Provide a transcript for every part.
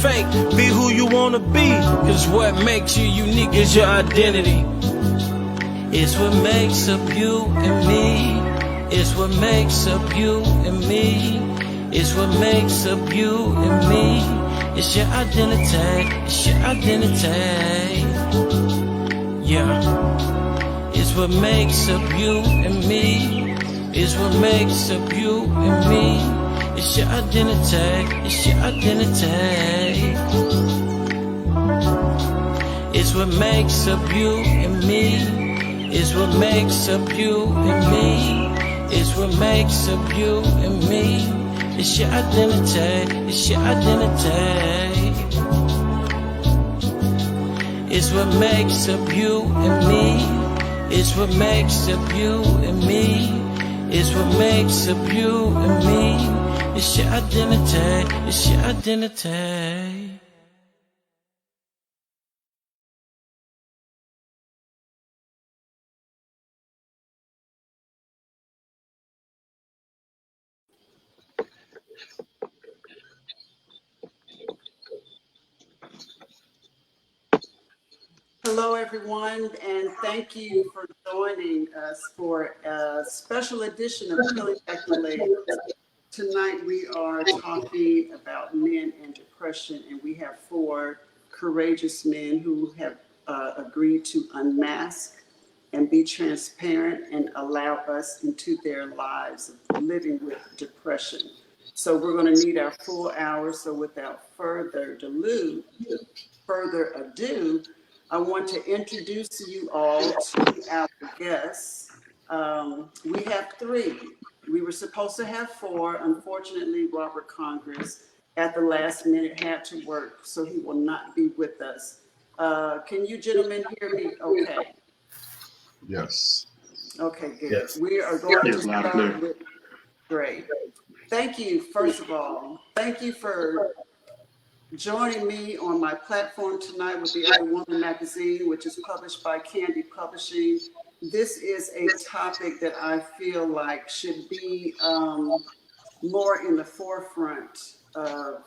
fake. Be who you wanna be, cause what makes you unique is your identity. It's what makes up you and me. It's what makes up you and me. It's what makes up you and me. It's your identity. It's your identity. Yeah. It's what makes up you and me. It's what makes up you and me. It's your identity. It's your identity. It's what makes up you and me. It's what makes up you and me. It's what makes up you and me. It's your identity. It's your identity. It's what makes up you and me. It's what makes up you and me. It's what makes up you and me. It's your identity. It's your identity. Hello, everyone, and thank you for joining us for a special edition of Peeling Back the Layers. Tonight, we are talking about men and depression, and we have four courageous men who have agreed to unmask and be transparent and allow us into their lives of living with depression. So we're going to need our full hour. So without further ado, I want to introduce you all to our guests. We have three. We were supposed to have four. Unfortunately, Robert Congress at the last minute had to work, so he will not be with us. Can you gentlemen hear me okay? Yes. Okay, good. Yes. We are going to Yes, loud and start clear. with, great. Thank you, first of all. Thank you for joining me on my platform tonight with the Other Woman magazine, which is published by Candy Publishing. This is a topic that I feel like should be more in the forefront of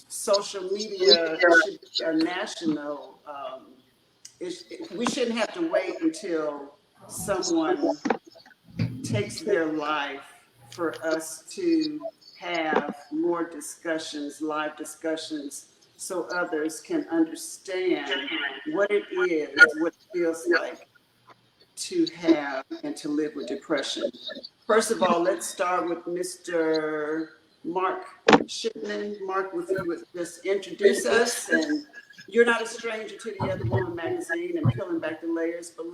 social media. It should be a national. We shouldn't have to wait until someone takes their life for us to have more discussions, live discussions, so others can understand what it is, what it feels like to have and to live with depression. First of all, let's start with Mr. Mark Shipman. Mark, if you would just introduce us, and you're not a stranger to the Other Woman magazine and Peeling Back the Layers, but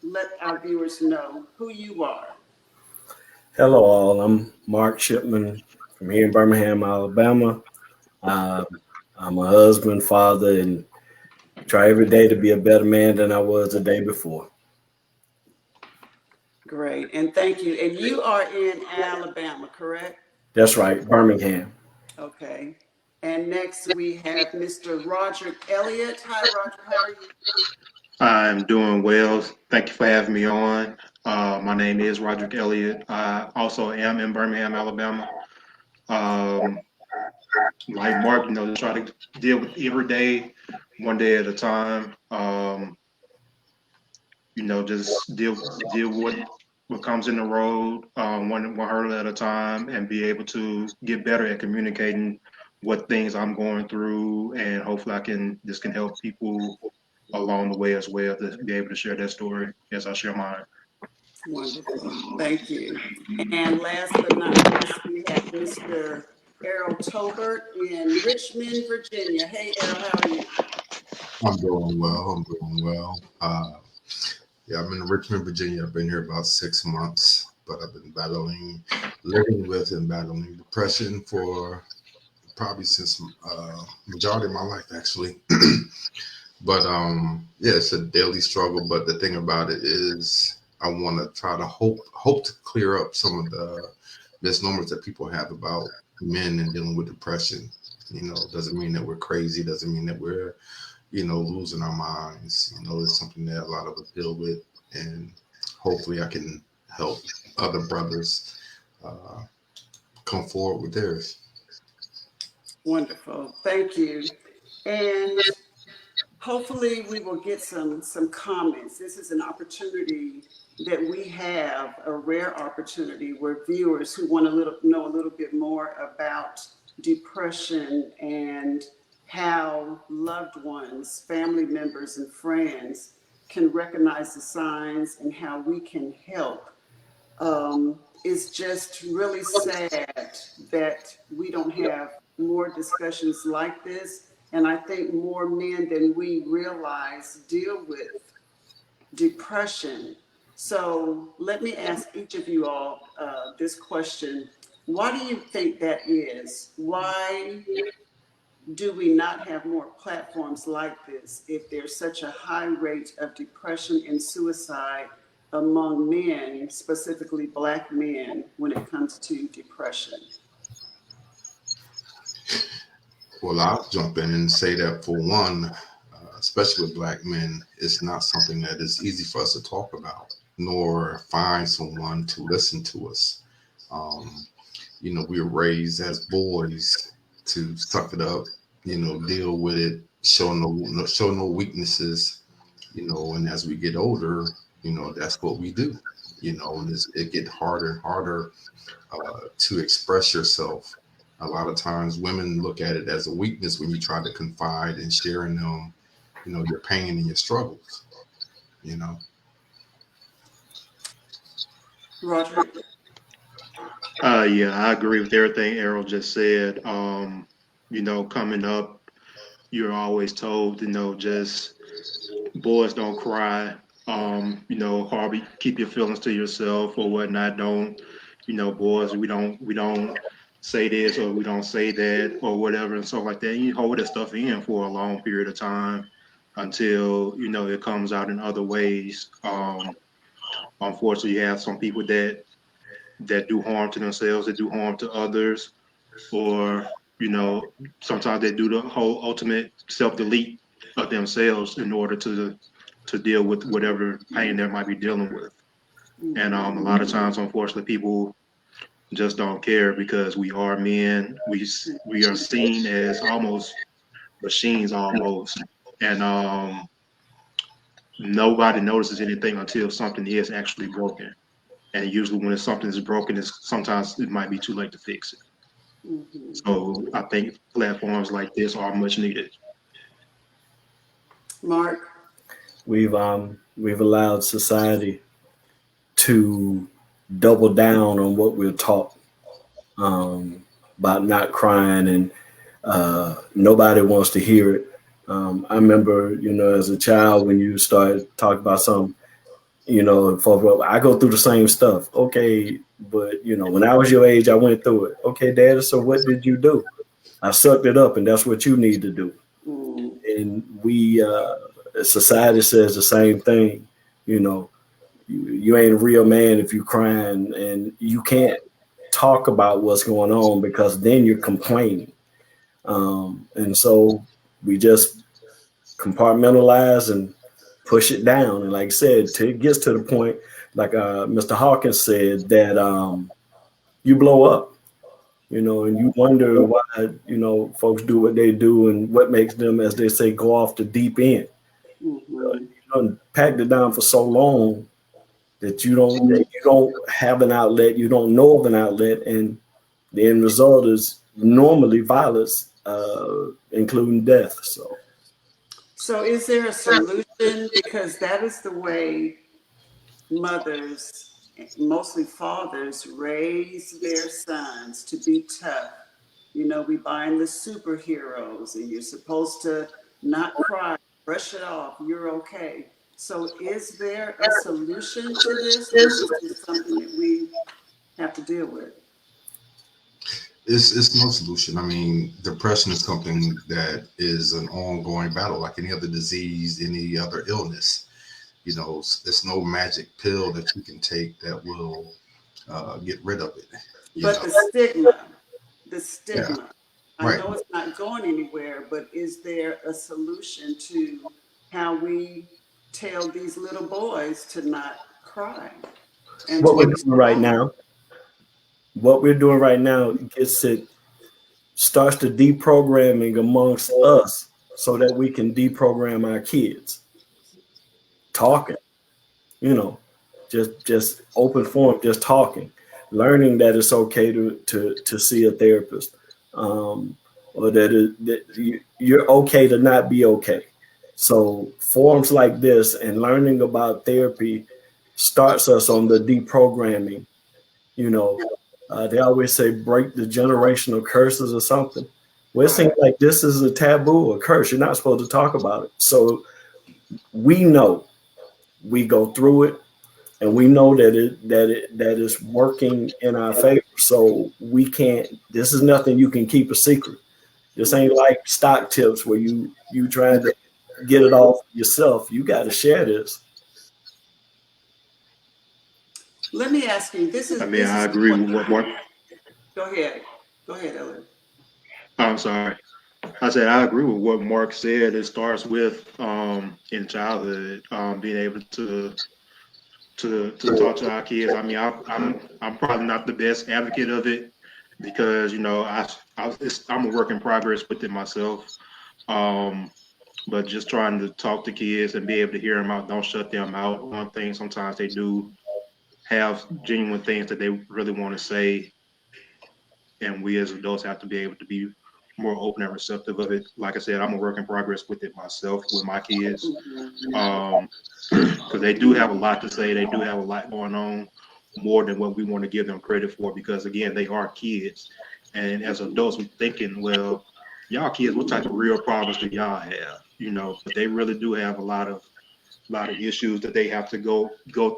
let our viewers know who you are. Hello, all. I'm Mark Shipman from here in Birmingham, Alabama. Uh, I'm a husband, father, and try every day to be a better man than I was the day before. Great, and thank you. And you are in Alabama, correct? That's right, Birmingham. Okay. And next we have Mr. Roger Elliott. Hi, Roger. How are you? I'm doing well. Thank you for having me on. My name is Roderick Elliott. I also am in Birmingham, Alabama. Um, like Mark, just try to deal with every day, one day at a time. Just deal with what comes in the road, one hurdle at a time, and be able to get better at communicating what things I'm going through, and hopefully this can help people along the way as well to be able to share their story as I share mine. Wonderful. Thank you. And last but not least, we have Mr. Errol Tobert in Richmond, Virginia. Hey, Errol, how are you? I'm doing well. I'm doing well. Yeah, I'm in Richmond, Virginia. I've been here about 6 months, but I've been living with and battling depression for probably since majority of my life, actually. But yeah, it's a daily struggle. But the thing about it is, I want to try to hope to clear up some of the misnomers that people have about men and dealing with depression. Doesn't mean that we're crazy. Doesn't mean that we're losing our minds. It's something that a lot of us deal with, and hopefully I can help other brothers come forward with theirs. Wonderful. Thank you. And hopefully we will get some comments. This is an opportunity that we have, a rare opportunity where viewers who want to know a little bit more about depression and how loved ones, family members, and friends can recognize the signs and how we can help. It's just really sad that we don't have more discussions like this. And I think more men than we realize deal with depression. So let me ask each of you all this question. Why do you think that is? Why do we not have more platforms like this if there's such a high rate of depression and suicide among men, specifically Black men, when it comes to depression? Well, I'll jump in and say that for one, especially with Black men, it's not something that is easy for us to talk about, nor find someone to listen to us. Um, we were raised as boys to suck it up, deal with it, show no weaknesses, and as we get older, that's what we do, and it get harder and harder to express yourself. A lot of times women look at it as a weakness when you try to confide and share in them, your pain and your struggles, you know. Roderick? Yeah, I agree with everything Errol just said. Coming up, you're always told, just boys don't cry. Harvey, keep your feelings to yourself or whatnot. Don't, boys, we don't say this or we don't say that or whatever and stuff like that. You hold that stuff in for a long period of time until it comes out in other ways. Unfortunately, you have some people that do harm to themselves, that do harm to others, or sometimes they do the whole ultimate self delete of themselves in order to deal with whatever pain they might be dealing with. And a lot of times, unfortunately, people just don't care because we are men. We are seen as almost machines, almost, and nobody notices anything until something is actually broken. And usually, when something is broken, sometimes it might be too late to fix it. Mm-hmm. So I think platforms like this are much needed. Mark? We've allowed society to double down on what we're taught about not crying, and nobody wants to hear it. I remember, as a child, when you started talking about something, I go through the same stuff. Okay, but when I was your age, I went through it. Okay, Dad. So what did you do? I sucked it up, and that's what you need to do. Mm. And society says the same thing. You ain't a real man if you crying, and you can't talk about what's going on because then you're complaining. And so we just compartmentalize and push it down. And like I said, till it gets to the point, like Mr. Hawkins said, that you blow up, and you wonder why, folks do what they do and what makes them, as they say, go off the deep end. Mm-hmm. Packed it down for so long that you don't have an outlet, you don't know of an outlet, and the end result is normally violence, including death. So is there a solution? Because that is the way mothers, mostly fathers, raise their sons to be tough. We buying the superheroes, and you're supposed to not cry, brush it off, you're okay. So is there a solution to this, or is this something that we have to deal with? It's no solution. I mean, depression is something that is an ongoing battle, like any other disease, any other illness. It's no magic pill that you can take that will get rid of it. But the Yeah, stigma, I right. know it's not going anywhere, but is there a solution to how we tell these little boys to not cry and What to we're be doing right strong? now, what we're doing right now gets it starts the deprogramming amongst us so that we can deprogram our kids. Talking, you know, just open forum, just talking, learning that it's okay to see a therapist, or that you're okay to not be okay. So forums like this and learning about therapy starts us on the deprogramming. You know, they always say break the generational curses or something. Well, it seems Right. like this is a taboo, a curse. You're not supposed to talk about it. So we know, we go through it, and we know that is working in our favor. So we can't. This is nothing you can keep a secret. This ain't like stock tips where you trying to get it all for yourself. You got to share this. Let me ask you, I mean, this I is agree with what Mark. go ahead. Go ahead, Ellen. I'm sorry. I said I agree with what Mark said. It starts with in childhood, being able to talk to our kids. I mean, I'm probably not the best advocate of it because I'm a work in progress with it myself. Um, but just trying to talk to kids and be able to hear them out, don't shut them out. One thing sometimes they do have genuine things that they really want to say, and we as adults have to be able to be more open and receptive of it. Like I said, I'm a work in progress with it myself with my kids, because they do have a lot to say. They do have a lot going on, more than what we want to give them credit for. Because again, they are kids, and as adults, we're thinking, well, y'all kids, what type of real problems do y'all have? But they really do have a lot of issues that they have to go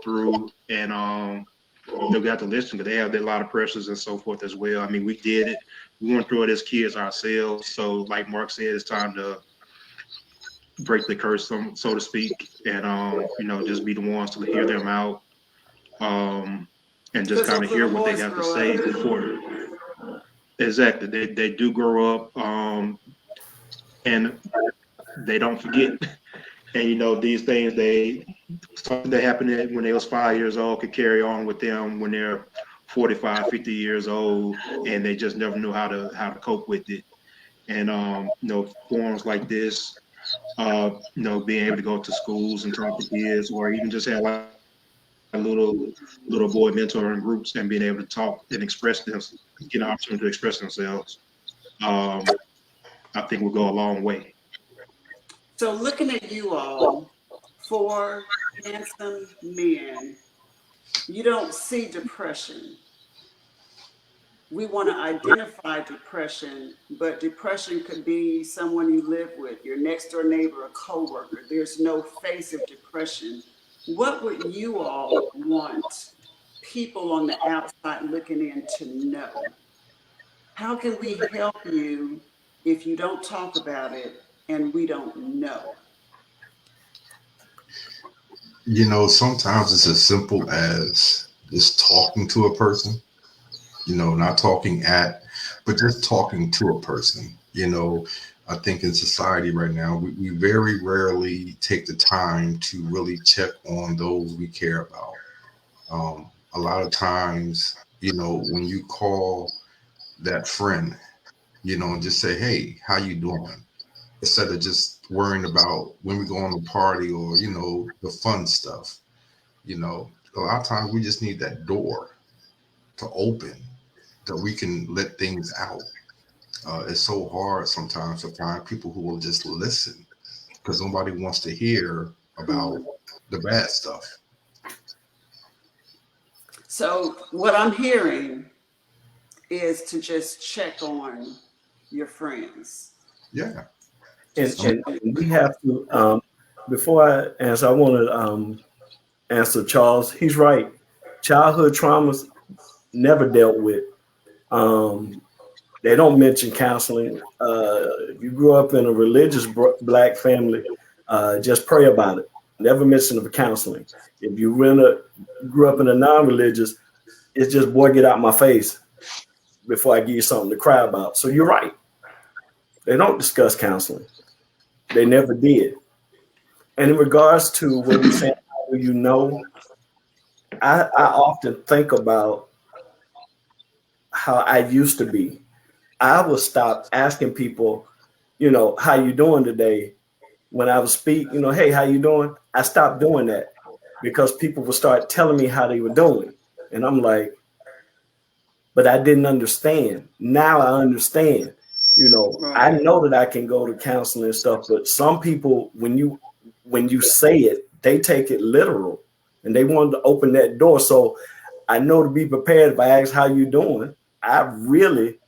through, and they've got to listen because they have a lot of pressures and so forth as well. I mean, we did it. We went through it as kids ourselves. So, like Mark said, it's time to break the curse, so to speak, and just be the ones to hear them out, and just Because kind those of hear little what they boys have to grow say up. before. Exactly, they do grow up, and they don't forget. And these things, something that happened when they was 5 years old could carry on with them when they're 45, 50 years old, and they just never knew how to cope with it. And forums like this, being able to go to schools and talk to kids, or even just have like little boy mentoring groups and being able to talk and express them, get an opportunity to express themselves. Um, I think will go a long way. So looking at you all, four handsome men, you don't see depression. We want to identify depression, but depression could be someone you live with, your next door neighbor, a coworker. There's no face of depression. What would you all want people on the outside looking in to know? How can we help you if you don't talk about it and we don't know? Sometimes it's as simple as just talking to a person, not talking at, but just talking to a person. I think in society right now, we very rarely take the time to really check on those we care about. A lot of times, when you call that friend, and just say, hey, how you doing? Instead of just worrying about when we go on a party or, the fun stuff. A lot of times we just need that door to open that we can let things out. It's so hard sometimes to find people who will just listen because nobody wants to hear about the bad stuff. So, what I'm hearing is to just check on your friends. Yeah. Just check And on we have to, before I answer, I want to answer Charles. He's right. Childhood traumas never dealt with. Um, they don't mention counseling. If you grew up in a religious black family, just pray about it. Never mention of counseling. If you grew up in a non-religious, it's just, boy, get out my face before I give you something to cry about. So you're right. They don't discuss counseling. They never did. And in regards to what you're saying, how do you know? I often think about how I used to be. I would stop asking people, how you doing today? When I would speak, hey, how you doing? I stopped doing that because people would start telling me how they were doing. And I'm like, but I didn't understand. Now I understand. I Right. know that I can go to counseling and stuff, but some people, when you say it, they take it literal and they want to open that door. So I know to be prepared. If I ask how you doing, I really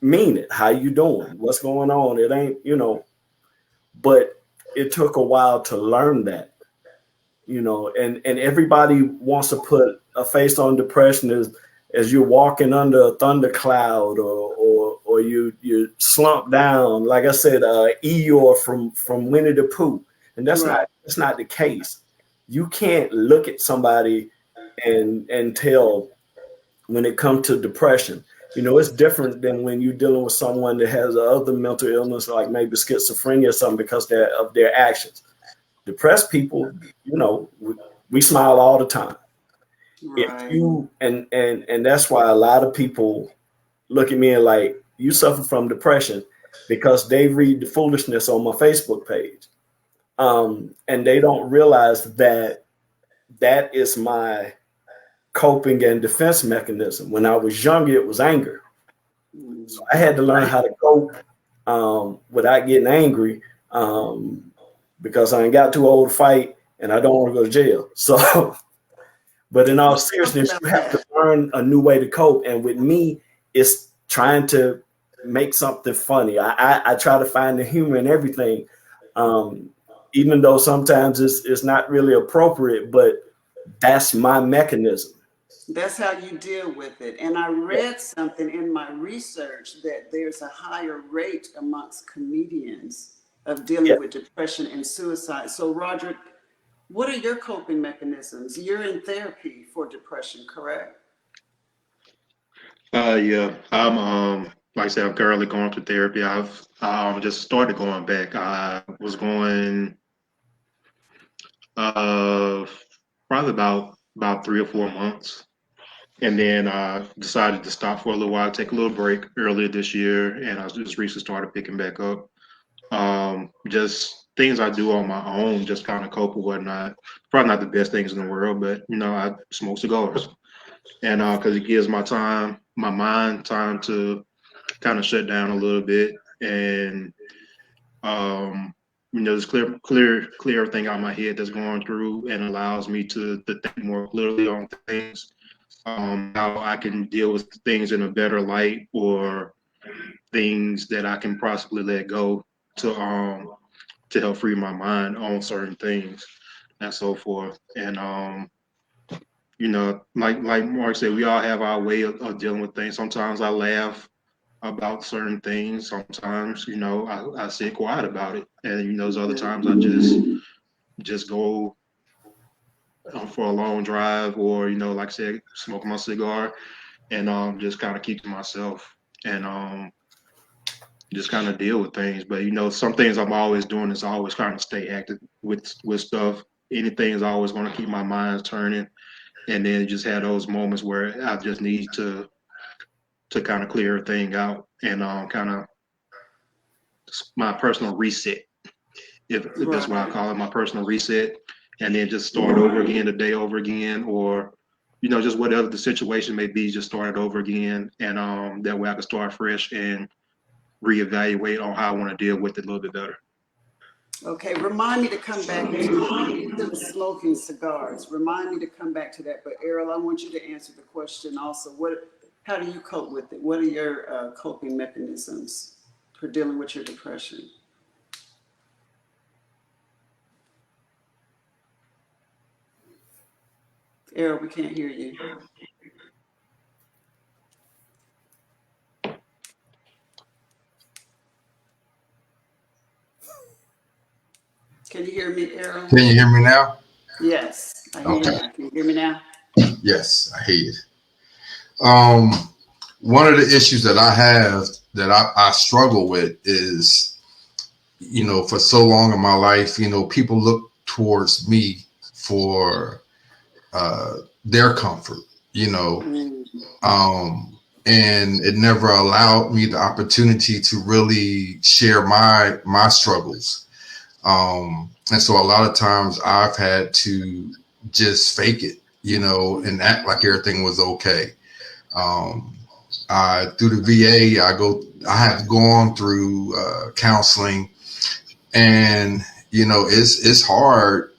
mean it. How you doing? What's going on? It ain't, but it took a while to learn that, and everybody wants to put a face on depression as you're walking under a thundercloud or you slump down. Like I said, Eeyore from Winnie the Pooh. And that's Right. not the case. You can't look at somebody and tell when it comes to depression. It's different than when you're dealing with someone that has other mental illness, like maybe schizophrenia or something, because of their actions. Depressed people, we smile all the time. If Right. you and that's why a lot of people look at me and like, you suffer from depression, because they read the foolishness on my Facebook page. And they don't realize that is my coping and defense mechanism. When I was younger, it was anger. So I had to learn how to cope without getting angry, because I ain't got too old to fight and I don't want to go to jail. So, but in all Let's talk seriousness, about you have to that. learn a new way to cope. And with me, it's trying to make something funny. I try to find the humor in everything, even though sometimes it's not really appropriate, but that's my mechanism. That's how you deal with it. And I read something in my research that there's a higher rate amongst comedians of dealing Yeah. with depression and suicide. So, Roderick, what are your coping mechanisms? You're in therapy for depression, correct? Yeah, I'm like I said, I'm currently going through therapy. I've just started going back. I was going uh probably about 3 or 4 months, and then I decided to stop for a little while, take a little break earlier this year, and I just recently started picking back up. Just things I do on my own, just kind of cope with whatnot. Probably not the best things in the world, but I smoke cigars, and because it gives my mind time to kind of shut down a little bit, and um, just clear everything out of my head that's going through, and allows me to think more clearly on things, how I can deal with things in a better light, or things that I can possibly let go to help free my mind on certain things and so forth. And like Mark said, we all have our way of dealing with things. Sometimes I laugh about certain things. Sometimes, I sit quiet about it. And those other times I just go for a long drive, or like I said, smoke my cigar, and just kind of keep to myself, and just kind of deal with things. But some things I'm always doing is always trying to stay active with stuff. Anything is always going to keep my mind turning, and then just have those moments where I just need to kind of clear everything out, and kind of my personal reset, if that's what I Right. call it, my personal reset, and then just start over again, the day over again, or just whatever the situation may be, just start it over again, and that way I can start fresh and reevaluate on how I want to deal with it a little bit better. Okay, remind me to come back to the smoking cigars. Remind me to come back to that. But Errol, I want you to answer the question also. How do you cope with it? What are your coping mechanisms for dealing with your depression? Errol, we can't hear you. Can you hear me, Errol? Can you hear me now? Yes, I hear you Okay. now. Can you hear me now? Yes, I hear you. Um, One of the issues that I have that I struggle with is, for so long in my life, people look towards me for their comfort, Mm, um, and it never allowed me the opportunity to really share my struggles. And so a lot of times I've had to just fake it, you know, and act like everything was okay. Um, through the VA, I have gone through counseling, and you know, it's hard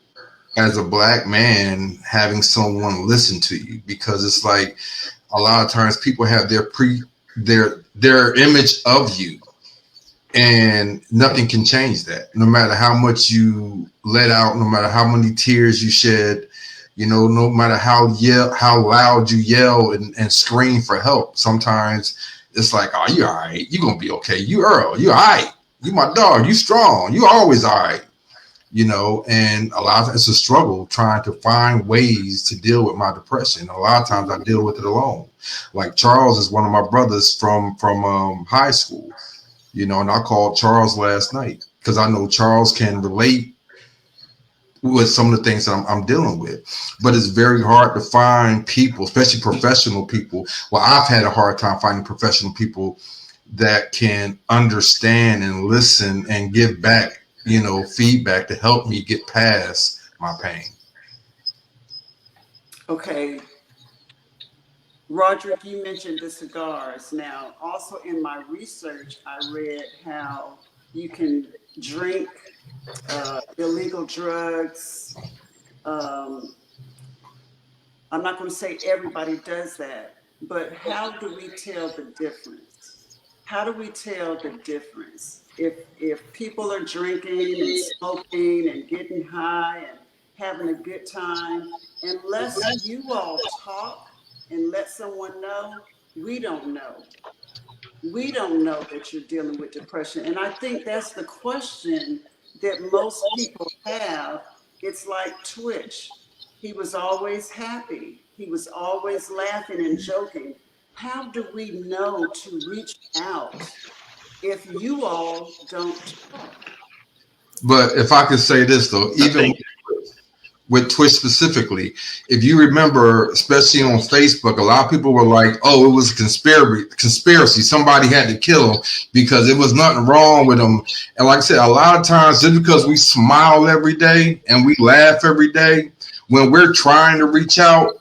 as a black man having someone listen to you, because it's like a lot of times people have their image of you, and nothing can change that. No matter how much you let out, no matter how many tears you shed, you know, no matter how loud you yell and scream for help, sometimes it's like, oh, you all right, you gonna be okay. You Earl, you all right. You my dog, you strong, you always all right. You know, and a lot of it's a struggle trying to find ways to deal with my depression. A lot of times I deal with it alone. Like Charles is one of my brothers from high school, you know, and I called Charles last night because I know Charles can relate with some of the things that I'm dealing with. But it's very hard to find people, especially professional people. Well, I've had a hard time finding professional people that can understand and listen and give back, you know, feedback to help me get past my pain. Okay, Roderick, you mentioned the cigars. Now, also in my research, I read how you can drink illegal drugs. Um, I'm not going to say everybody does that, but how do we tell the difference? How do we tell the difference? If people are drinking and smoking and getting high and having a good time, unless you all talk and let someone know, we don't know. We don't know that you're dealing with depression. And I think that's the question that most people have. It's like Twitch. He was always happy, he was always laughing and joking. How do we know to reach out if you all don't talk? But if I could say this though, I even think with Twitch specifically, if you remember, especially on Facebook, a lot of people were like, "Oh, it was a conspiracy. Somebody had to kill him because there was nothing wrong with him." And like I said, a lot of times, just because we smile every day and we laugh every day, when we're trying to reach out,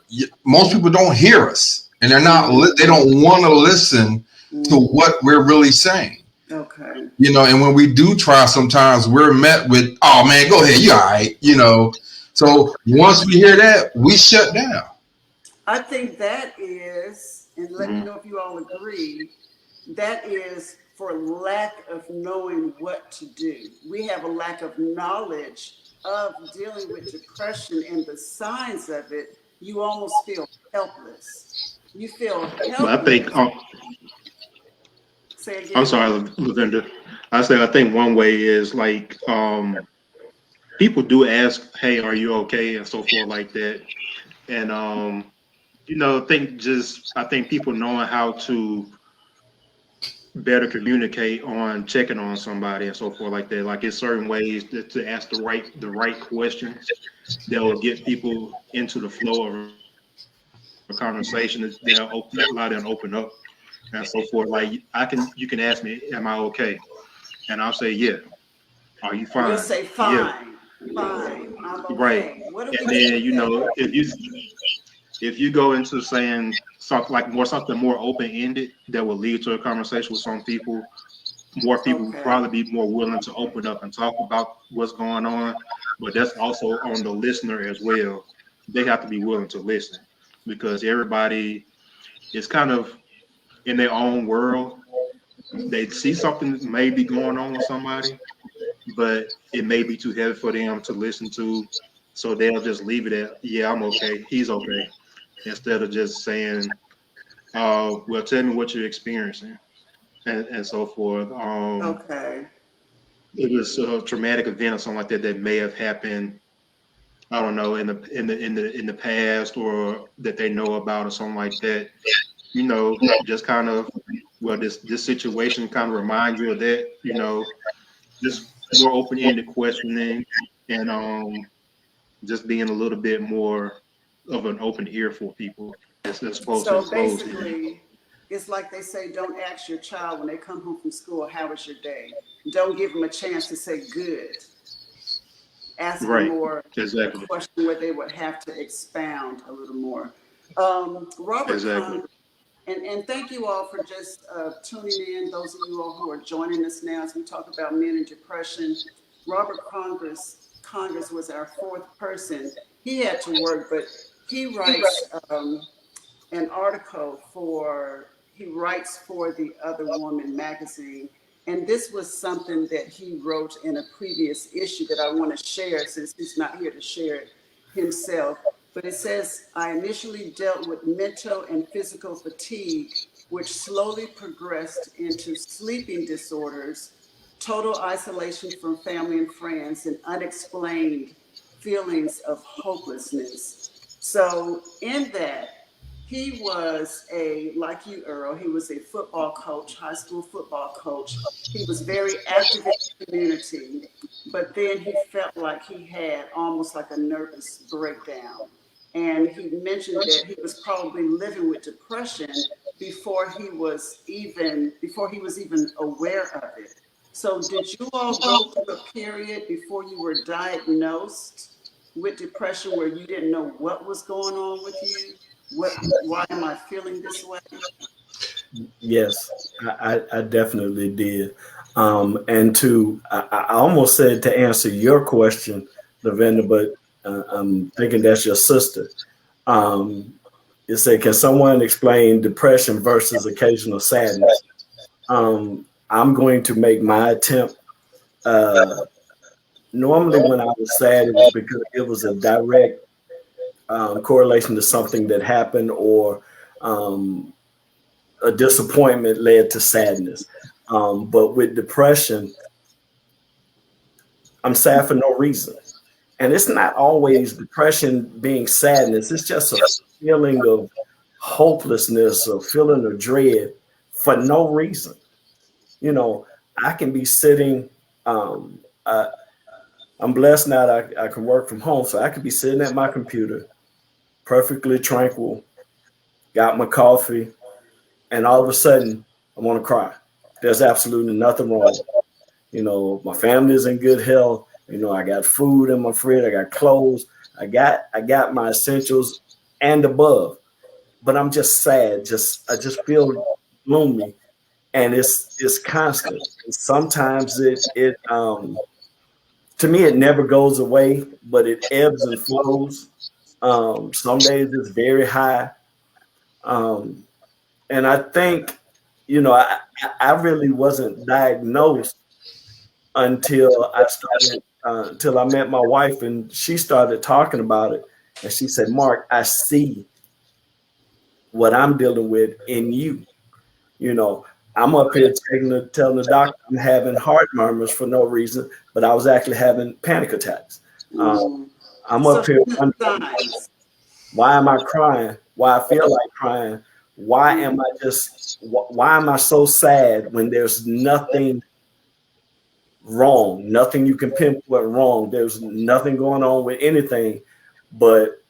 most people don't hear us, and they don't want to listen to what we're really saying. Okay. You know, and when we do try, sometimes we're met with, "Oh man, go ahead, you all right," you know. So once we hear that, we shut down. I think that is, and let me mhm. know if you all agree, that is for lack of knowing what to do. We have a lack of knowledge of dealing with depression and the signs of it. You almost feel helpless. You feel But I think helpless. Say I'm again. sorry, Lavender. I think one way is like people do ask, "Hey, are you okay?" and so forth like that. And I think people knowing how to better communicate on checking on somebody and so forth like that. Like it's certain ways to ask the right questions that will get people into the flow of a conversation. Allow them to open up and so forth. Like you can ask me, "Am I okay?" And I'll say, "Yeah." "Are you fine?" You'll "Yeah." say, fine, fine, I'm Right. okay. What do And we do then with that? if you go into saying something more open ended that will lead to a conversation with some people, more people will Okay. probably be more willing to open up and talk about what's going on. But that's also on the listener as well. They have to be willing to listen because everybody is kind of in their own world. They see something may be going on with somebody, but it may be too heavy for them to listen to. So they'll just leave it at, "Yeah, I'm okay. He's okay," instead of just saying, "Well, tell me what you're experiencing," and so forth. Okay. It was a traumatic event or something like that that may have happened. I don't know in the past or that they know about or something like that. Just kind of this situation kind of reminds you of that. Just more open ended questioning and just being a little bit more of an open ear for people as opposed to a So closed ear. basically, it's like they say, don't ask your child when they come home from school, how was your day? Don't give them a chance to say good. Ask them Right. more a Exactly. question where they would have to expound a little more. Robert Exactly. Congress, and thank you all for just tuning in, those of you all who are joining us now as we talk about men and depression. Robert Congress was our fourth person. He had to work, but he writes an article he writes for the Other Woman magazine. And this was something that he wrote in a previous issue that I want to share since he's not here to share it himself. But it says, I initially dealt with mental and physical fatigue, which slowly progressed into sleeping disorders, total isolation from family and friends, and unexplained feelings of hopelessness. So in that, he was like you, Earl, he was a football coach, high school football coach. He was very active in the community, but then he felt like he had almost like a nervous breakdown. And he mentioned that he was probably living with depression before he was even aware of it. So did you all go through a period before you were diagnosed with depression where you didn't know what was going on with you? Why am I feeling this way? Yes, I definitely did. I almost said to answer your question, Lavenda, but I'm thinking that's your sister. You said, can someone explain depression versus occasional sadness? I'm going to make my attempt. Normally, when I was sad, it was because it was a direct correlation to something that happened, or a disappointment led to sadness. But with depression, I'm sad for no reason. And it's not always depression being sadness. It's just a feeling of hopelessness, or feeling of dread for no reason. You know, I can be sitting, I'm blessed now that I can work from home. So I could be sitting at my computer, perfectly tranquil, got my coffee, and all of a sudden I want to cry. There's absolutely nothing wrong. You know, my family is in good health. You know, I got food in my fridge, I got clothes, I got my essentials and above. But I'm just sad. I just feel gloomy, and it's constant. Sometimes it to me it never goes away, but it ebbs and flows. Some days it's very high. Um, and I think, you know, I really wasn't diagnosed until until I met my wife, and she started talking about it, and she said, Mark, I see what I'm dealing with in you. You know, I'm up here telling the doctor I'm having heart murmurs for no reason, but I was actually having panic attacks. Mm. I'm So up here wondering, signs. why am I crying? Why I feel like crying? Why am I so sad when there's nothing wrong, nothing you can pinpoint wrong? There's nothing going on with anything, but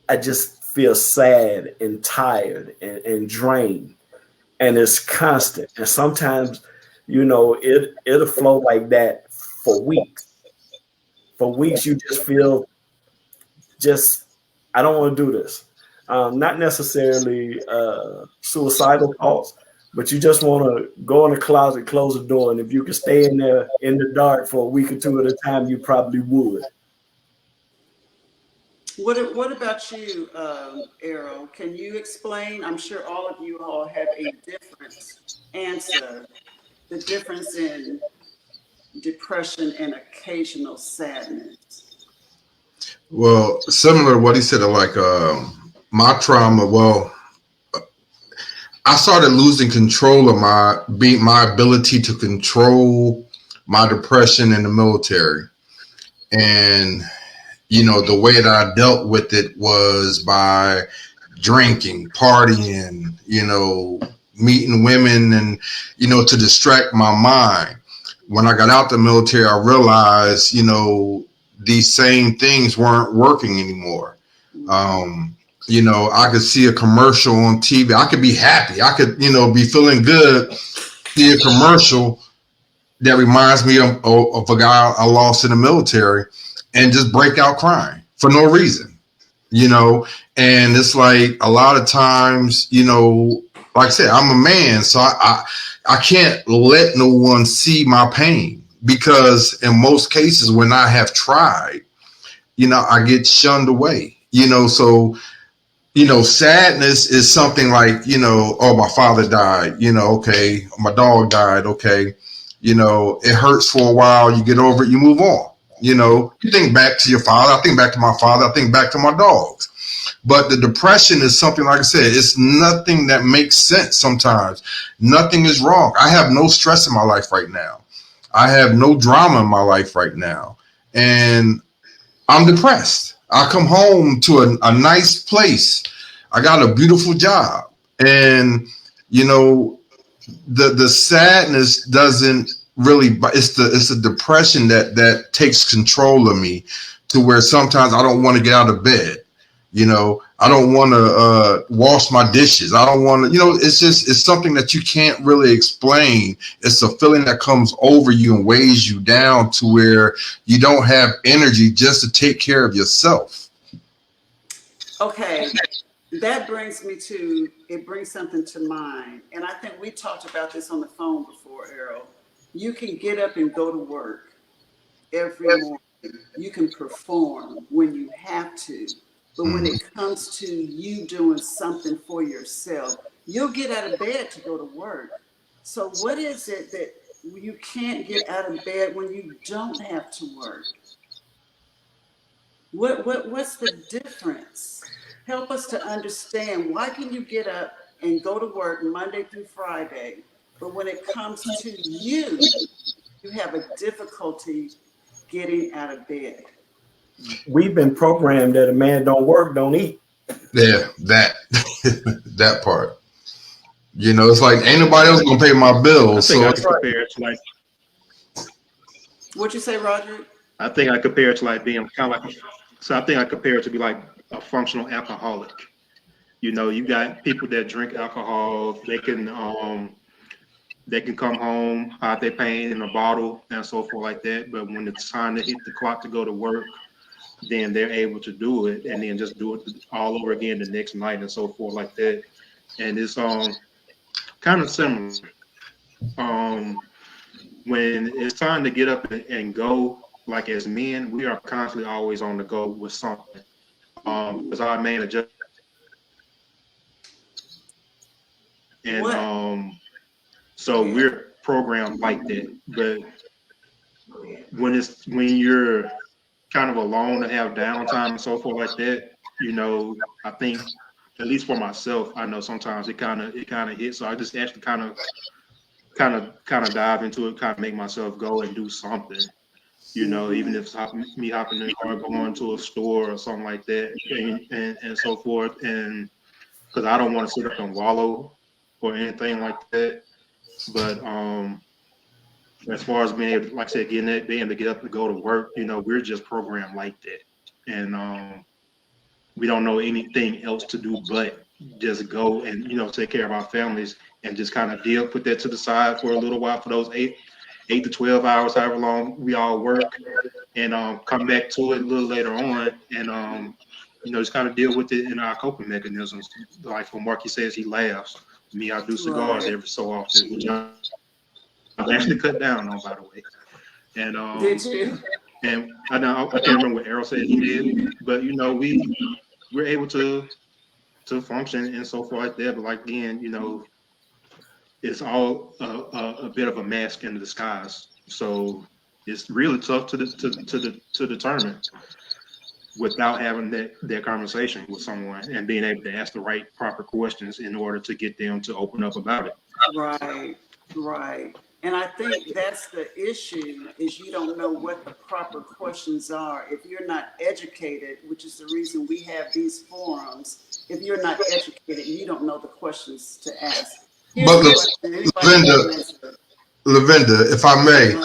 I just feel sad and tired and drained, and it's constant. And sometimes, you know, it'll flow like that for weeks. For weeks, you just feel just, I don't want to do this. Not necessarily suicidal thoughts, but you just want to go in the closet, close the door, and if you could stay in there in the dark for a week or two at a time, you probably would. What about you, Errol? Can you explain? I'm sure all of you all have a different answer. The difference in depression and occasional sadness. Well, similar to what he said, like my trauma. Well, I started losing control of my ability to control my depression in the military, and you know the way that I dealt with it was by drinking, partying, you know, meeting women, and you know, to distract my mind. When I got out the military, I realized, you know, these same things weren't working anymore. You know, I could see a commercial on TV. I could be happy. I could, you know, be feeling good. See a commercial that reminds me of a guy I lost in the military, and just break out crying for no reason. You know, and it's like a lot of times, you know, like I said, I'm a man, so I can't let no one see my pain, because in most cases when I have tried, you know, I get shunned away. You know, so you know, sadness is something like, you know, oh, my father died, you know, okay, my dog died, okay, you know, it hurts for a while, you get over it, you move on. You know, you think back to your father, I think back to my father, I think back to my dogs. But the depression is something, like I said, it's nothing that makes sense sometimes. Nothing is wrong. I have no stress in my life right now. I have no drama in my life right now. And I'm depressed. I come home to a nice place. I got a beautiful job. And, you know, the sadness doesn't really, it's the depression that takes control of me, to where sometimes I don't want to get out of bed. You know, I don't want to wash my dishes. I don't want to, you know, it's something that you can't really explain. It's a feeling that comes over you and weighs you down, to where you don't have energy just to take care of yourself. Okay, that brings me to, it brings something to mind. And I think we talked about this on the phone before, Errol. You can get up and go to work every morning. You can perform when you have to. But when it comes to you doing something for yourself, you'll get out of bed to go to work. So what is it that you can't get out of bed when you don't have to work? What's the difference? Help us to understand, why can you get up and go to work Monday through Friday, but when it comes to you, you have a difficulty getting out of bed? We've been programmed that a man don't work, don't eat. Yeah, that that part. You know, it's like ain't nobody else gonna pay my bills. I think So I it's could compare it to like, What'd you say, Roger? I think I compare it to like being kind of like, so I think I compare it to be like a functional alcoholic. You know, you got people that drink alcohol, they can come home, hide their pain in a bottle and so forth like that. But when it's time to hit the clock to go to work, then they're able to do it, and then just do it all over again the next night and so forth like that. And it's kind of similar. When it's time to get up and go, like as men, we are constantly always on the go with something. Because our main adjustment, and What? so we're programmed like that. But when you're kind of alone and have downtime and so forth like that, you know, I think at least for myself, I know sometimes it kind of hits. So I just actually kind of dive into it, kind of make myself go and do something. You know, even if it's me hopping in the car, going to a store or something like that, and so forth. And because I don't want to sit up and wallow or anything like that. But as far as being able, like I said, being able to get up and go to work, you know, we're just programmed like that, and we don't know anything else to do but just go and, you know, take care of our families and just kind of put that to the side for a little while for those 8 to 12 hours, however long we all work, and come back to it a little later on, and you know, just kind of deal with it in our coping mechanisms. Like when Marky says he laughs, me, I do cigars every so often, which I've actually cut down on, by the way. And Did you? and I can't remember what Errol said he did, but you know, we're able to function and so forth like that. But like again, you know, it's all a bit of a mask in the disguise. So it's really tough to determine without having that conversation with someone and being able to ask the right proper questions in order to get them to open up about it. Right, right. And I think that's the issue, is you don't know what the proper questions are. If you're not educated, which is the reason we have these forums, if you're not educated, you don't know the questions to ask. Here's But the question. Anybody got an answer? Lavinda, if I may,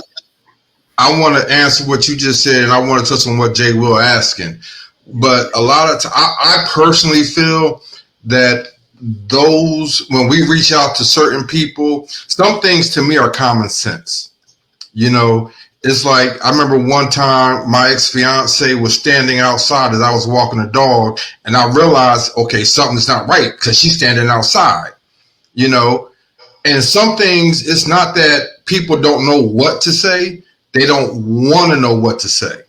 I want to answer what you just said, and I want to touch on what Jay Will asking. But a lot of I personally feel that those when we reach out to certain people, some things to me are common sense. You know, it's like I remember one time my ex fiance was standing outside as I was walking the dog, and I realized, okay, something's not right because she's standing outside. You know, and some things it's not that people don't know what to say; they don't want to know what to say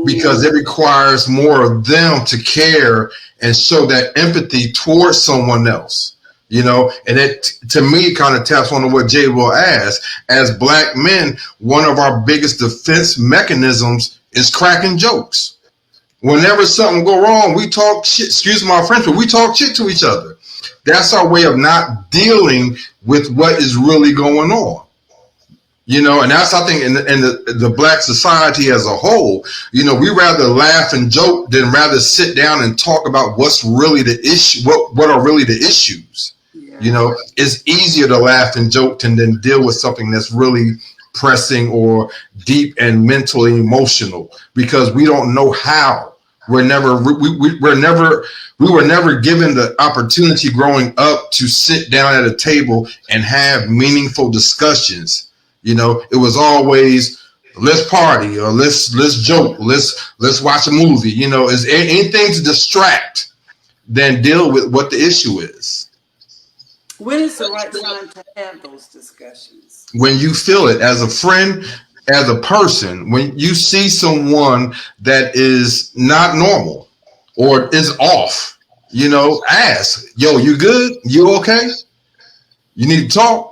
because it requires more of them to care and show that empathy towards someone else. You know, and it to me kind of taps on to what Jay will ask. As black men, one of our biggest defense mechanisms is cracking jokes. Whenever something go wrong, we talk shit. Excuse my French, but we talk shit to each other. That's our way of not dealing with what is really going on. You know, and that's I think in the black society as a whole, you know, we rather laugh and joke than rather sit down and talk about what's really the issue, what are really the issues. Yeah. You know, it's easier to laugh and joke and then deal with something that's really pressing or deep and mentally emotional because we don't know how. We're never we were never given the opportunity growing up to sit down at a table and have meaningful discussions. You know, it was always let's party or let's joke, let's watch a movie. You know, is anything to distract than deal with what the issue is. When is the right time to have those discussions? When you feel it as a friend, as a person, when you see someone that is not normal or is off, you know, ask, yo, you good? You okay? You need to talk?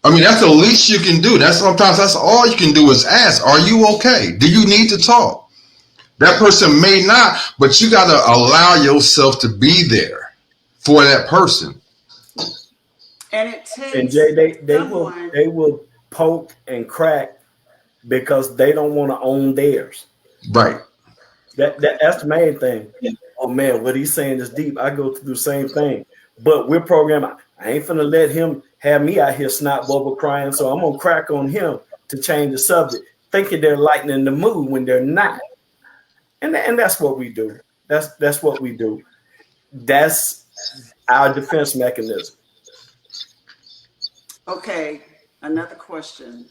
I mean, that's the least you can do. That's all you can do is ask, are you okay? Do you need to talk? That person may not, but you got to allow yourself to be there for that person. And it takes And Jay, they will poke and crack because they don't want to own theirs. Right. That's the main thing. Oh man, what he's saying is deep. I go through the same thing, but we're programmed. I ain't finna let him have me out here snot bubble crying, so I'm gonna crack on him to change the subject, thinking they're lightening the mood when they're not. And that's what we do. That's what we do. That's our defense mechanism. Okay, another question.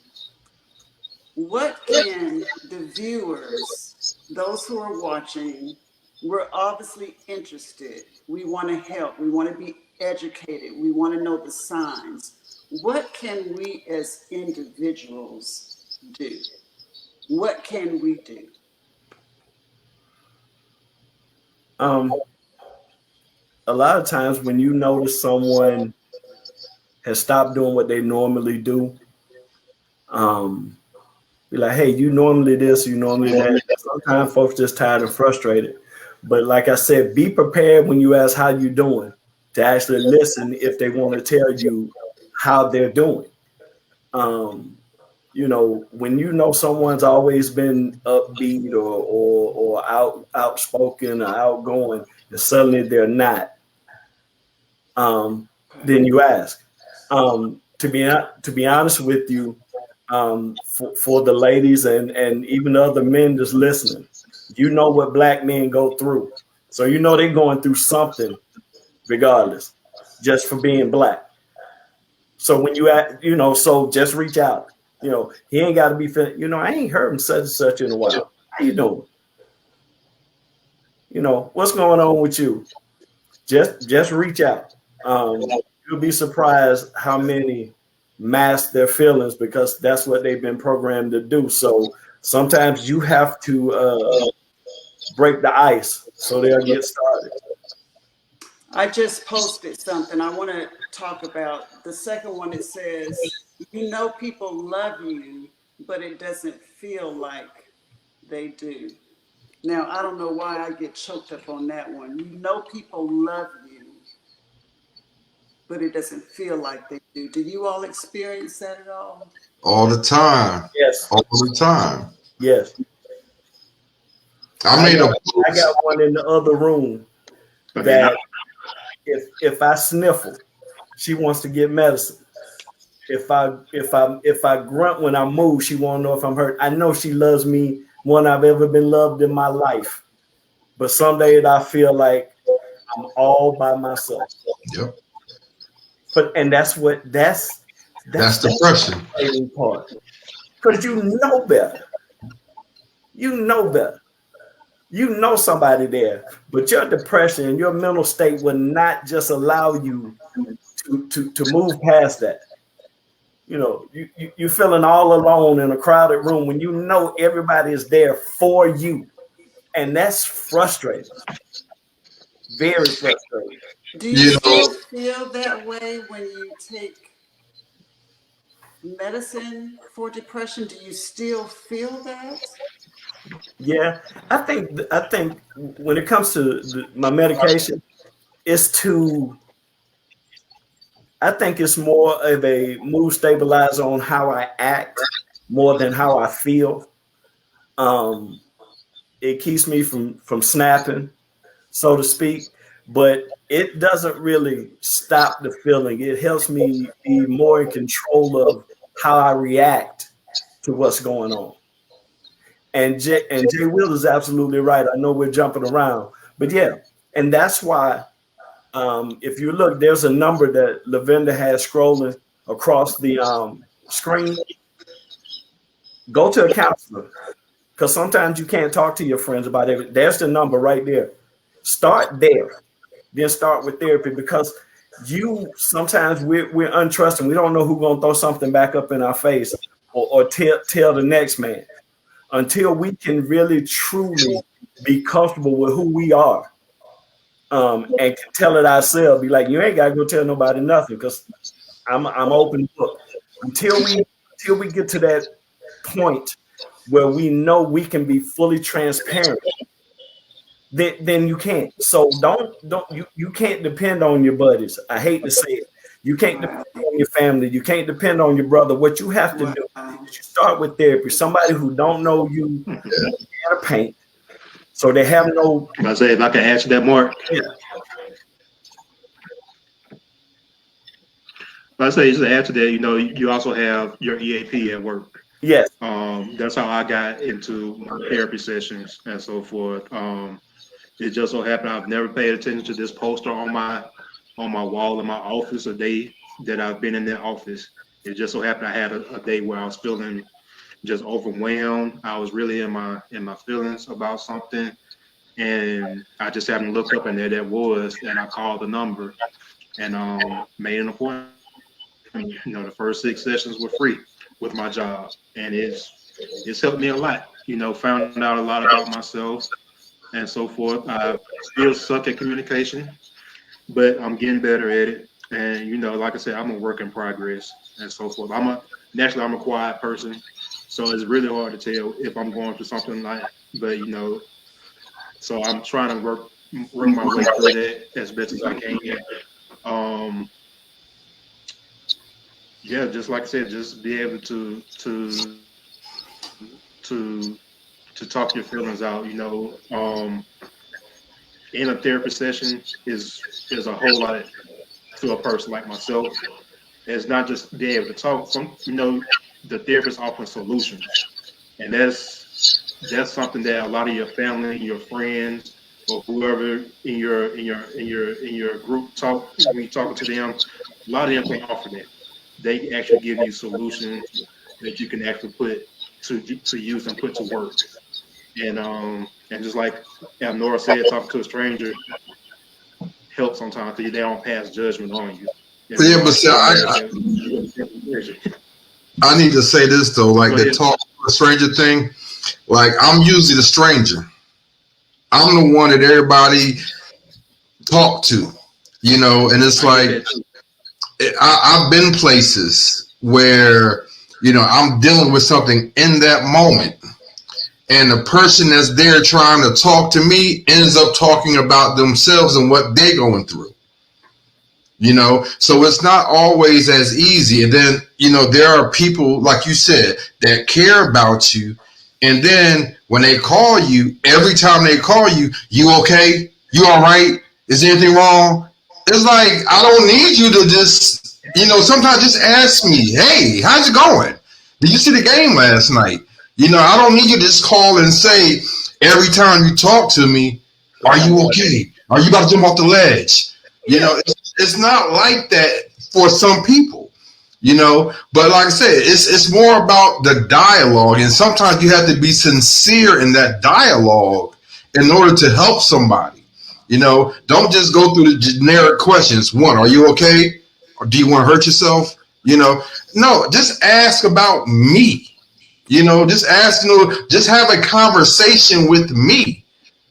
What can the viewers, those who are watching, we're obviously interested. We want to help. We want to be educated. We want to know the signs. What can we as individuals do? What can we do? A lot of times when you notice someone has stopped doing what they normally do, be like, hey, you normally this, you normally that. Sometimes folks just tired and frustrated. But like I said, be prepared when you ask how you doing to actually listen if they want to tell you how they're doing. You know, when you know someone's always been upbeat or outspoken or outgoing, and suddenly they're not, then you ask. To be honest with you, for the ladies and even the other men that's listening, you know what black men go through. So you know they're going through something regardless, just for being black. So when you act, you know, so just reach out. You know, he ain't got to be, you know, I ain't heard him such and such in a while. How you doing? You know, what's going on with you? Just reach out. You'll be surprised how many mask their feelings because that's what they've been programmed to do. So sometimes you have to break the ice so they'll get started. I just posted something I want to talk about. The second one, it says, you know, people love you, but it doesn't feel like they do. Now, I don't know why I get choked up on that one. You know, people love you, but it doesn't feel like they do. Do you all experience that at all? All the time. Yes. All the time. Yes. I got one in the other room that if I sniffle, she wants to get medicine. If I grunt when I move, she won't know if I'm hurt. I know she loves me one I've ever been loved in my life. But some days I feel like I'm all by myself. Yep. And that's depression. the part. Because you know better. You know better. You know somebody there, but your depression and your mental state will not just allow you to move past that. You know, you're feeling all alone in a crowded room when you know everybody is there for you. And that's frustrating. Very frustrating. Do you still feel that way when you take medicine for depression? Do you still feel that? Yeah, I think when it comes to my medication, it's I think it's more of a mood stabilizer on how I act more than how I feel. It keeps me from snapping, so to speak, but it doesn't really stop the feeling. It helps me be more in control of how I react to what's going on. And Jay Will is absolutely right. I know we're jumping around, but yeah, and that's why if you look, there's a number that Lavenda has scrolling across the screen. Go to a counselor because sometimes you can't talk to your friends about it. There's the number right there. Start there, then start with therapy because sometimes we're untrusting. We don't know who's gonna throw something back up in our face or tell the next man. Until we can really truly be comfortable with who we are and can tell it ourselves, be like, you ain't got to go tell nobody nothing because I'm open book. Until we get to that point where we know we can be fully transparent, then you can't. So you can't depend on your buddies. I hate to say it. You can't depend on your family. You can't depend on your brother. What you have to do is you start with therapy. Somebody who don't know you how to paint, so they have no. I say if I can answer that, Mark. Yeah. I say just to add to that, you also have your EAP at work. Yes. That's how I got into my therapy sessions and so forth. It just so happened I've never paid attention to this poster on my wall in my office a day that I've been in that office. It just so happened I had a day where I was feeling just overwhelmed. I was really in my feelings about something, and I just happened to look up and there that was, and I called the number and made an appointment. The first 6 sessions were free with my job, and it's helped me a lot. Found out a lot about myself and so forth. I still suck at communication, but I'm getting better at it. And like I said, I'm a work in progress and so forth. I'm a quiet person, so it's really hard to tell if I'm going through something but so I'm trying to work my way through that as best as I can. Yeah, just like I said, just be able to talk your feelings out. In a therapy session is a whole lot to a person like myself. It's not just being able to talk. The therapist offers solutions, and that's something that a lot of your family, your friends, or whoever in your group when you talking to them, a lot of them can offer that. They actually give you solutions that you can actually put to use and put to work. And just like Nora said, talking to a stranger helps sometimes because they don't pass judgment on you. Yeah, but see, I need to say this though, like the talk to a stranger thing. Like I'm usually the stranger. I'm the one that everybody talk to, and it's like I've been places where I'm dealing with something in that moment. And the person that's there trying to talk to me ends up talking about themselves and what they're going through. So it's not always as easy. And then, there are people, like you said, that care about you. And then when they call you, every time they call you, you okay? You all right? Is there anything wrong? It's like, I don't need you to just, sometimes just ask me, hey, how's it going? Did you see the game last night? You know, I don't need you to just call and say every time you talk to me, "Are you okay? Are you about to jump off the ledge?" You know, it's not like that for some people. You know, but like I said, it's more about the dialogue, and sometimes you have to be sincere in that dialogue in order to help somebody. You know, don't just go through the generic questions. One, are you okay? Or do you want to hurt yourself? You know, no, just ask about me. You know, just ask, you know, just have a conversation with me.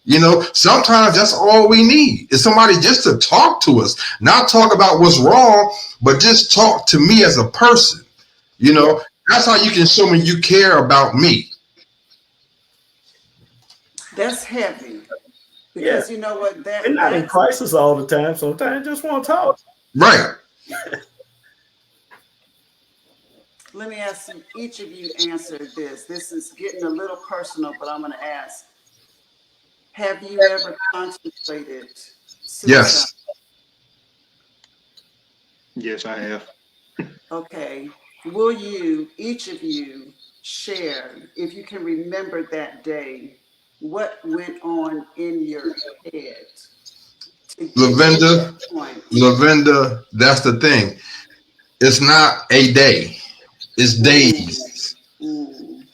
You know, sometimes that's all we need is somebody just to talk to us, not talk about what's wrong, but just talk to me as a person. You know, that's how you can show me you care about me. That's heavy Yeah, because you know what we're not in that's. crisis all the time. Sometimes I just want to talk. Right. Let me ask you, each of you answer this. This is getting a little personal, but I'm going to ask. Have you ever contemplated suicide? Yes. Yes, I have. Okay. Will you, each of you, share, if you can remember that day, what went on in your head to get you to Lavenda, that point? Lavenda, that's the thing. It's not a day, it's Mm, days. mm,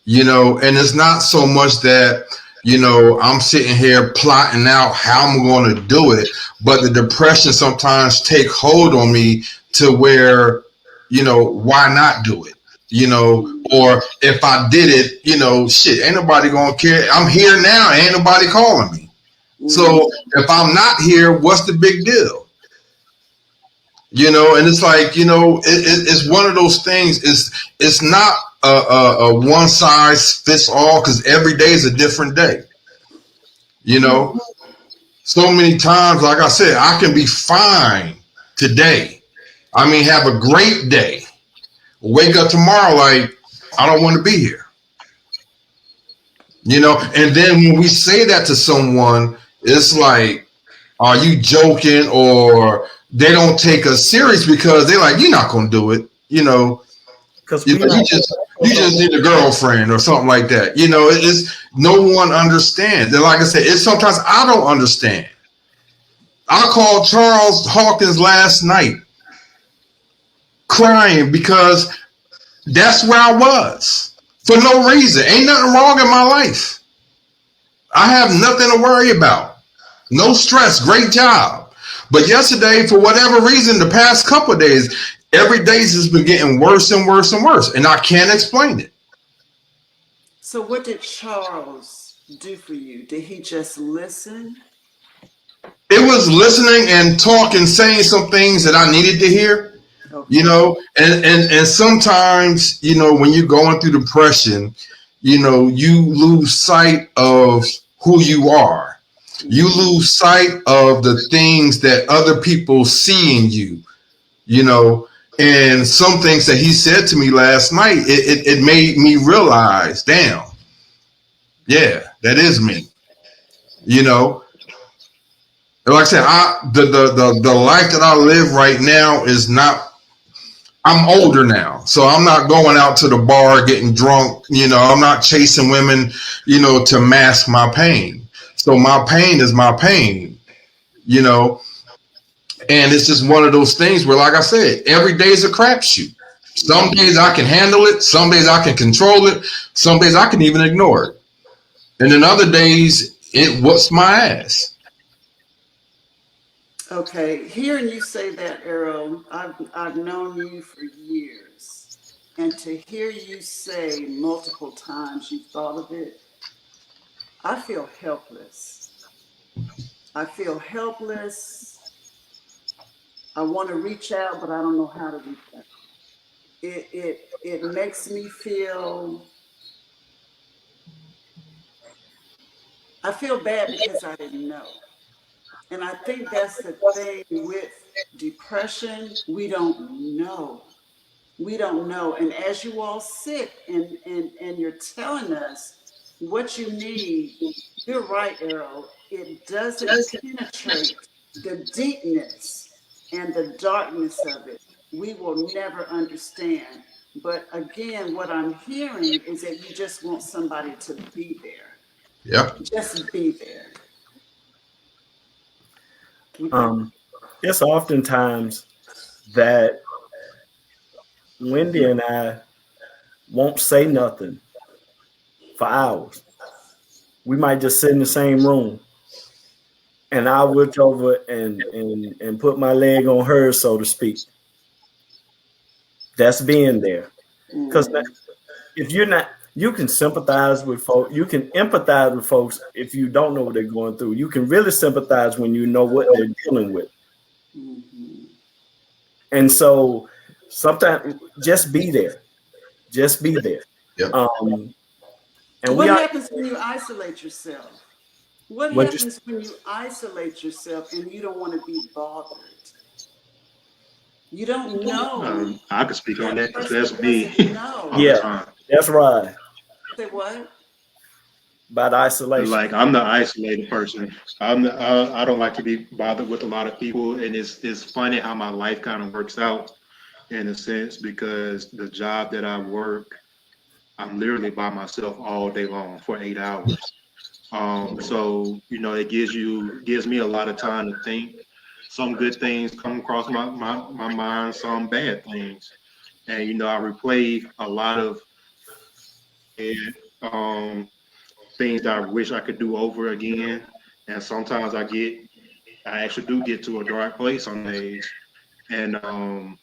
You know, and it's not so much that, you know, I'm sitting here plotting out how I'm going to do it, but the depression sometimes take hold on me to where, you know, why not do it? You know, mm, or if I did it, you know, shit, ain't nobody gonna care. I'm here now, ain't nobody calling me. So mm. if I'm not here, what's the big deal? You know, and it's like, you know, it's one of those things. It's not a one size fits all because every day is a different day. You know, so many times, like I said, I can be fine today. I mean, have a great day. Wake up tomorrow like I don't want to be here. You know, and then when we say that to someone, it's like, are you joking? Or they don't take us serious because they're like, you're not gonna do it. Because You we know, not you just need a girlfriend or something like that. You know, it's no one understands. And like I said, it's sometimes I don't understand. I called Charles Hawkins last night crying because that's where I was for no reason. Ain't nothing wrong in my life. I have nothing to worry about. No stress. Great job. But yesterday, for whatever reason, the past couple of days, every day's just been getting worse and worse and worse. And I can't explain it. So, what did Charles do for you? Did he just listen? It was listening and talking, saying some things that I needed to hear, you Okay. know, and sometimes, you know, when you're going through depression, you know, you lose sight of who you are. You Mm-hmm. lose sight of the things that other people see in you, you know. And some things that he said to me last night, it made me realize, damn, yeah, that is me, you know. Like I said, the life that I live right now is not. I'm older now, so I'm not going out to the bar getting drunk. You know, I'm not chasing women, you know, to mask my pain. So my pain is my pain, you know, and it's just one of those things where, like I said, every day is a crapshoot. Some Mm-hmm. days I can handle it, some days I can control it, some days I can even ignore it, and then other days it whoops my ass. Okay, hearing you say that, Errol, I've known you for years, and to hear you say multiple times you thought of it, I feel helpless. I feel helpless. I want to reach out, but I don't know how to reach out. It makes me feel. I feel bad because I didn't know, and I think that's the thing with depression. We don't know. We don't know. And as you all sit and you're telling us what you need, you're right, Errol. It doesn't penetrate the deepness and the darkness of it. We will never understand. But again, what I'm hearing is that you just want somebody to be there. Yep. Just be there. It's oftentimes that Wendy and I won't say nothing for hours. We might just sit in the same room, and I'll reach over and put my leg on hers, so to speak. That's being there. Because if you're not, you can sympathize with folks. You can empathize with folks if you don't know what they're going through. You can really sympathize when you know what they're dealing with. And so sometimes just be there. Just be there. Yep. And what happens when you isolate yourself? What What happens when you isolate yourself and you don't want to be bothered? You don't know. I could speak on that because that's me. Yeah, that's right. Say what? About isolation. Like I'm the isolated person. I don't like to be bothered with a lot of people, and it's funny how my life kind of works out in a sense because the job that I work, I'm literally by myself all day long for 8 hours. So it gives me a lot of time to think. Some good things come across my mind, some bad things, and I replay a lot of things that I wish I could do over again. And sometimes I actually do get to a dark place some days, and so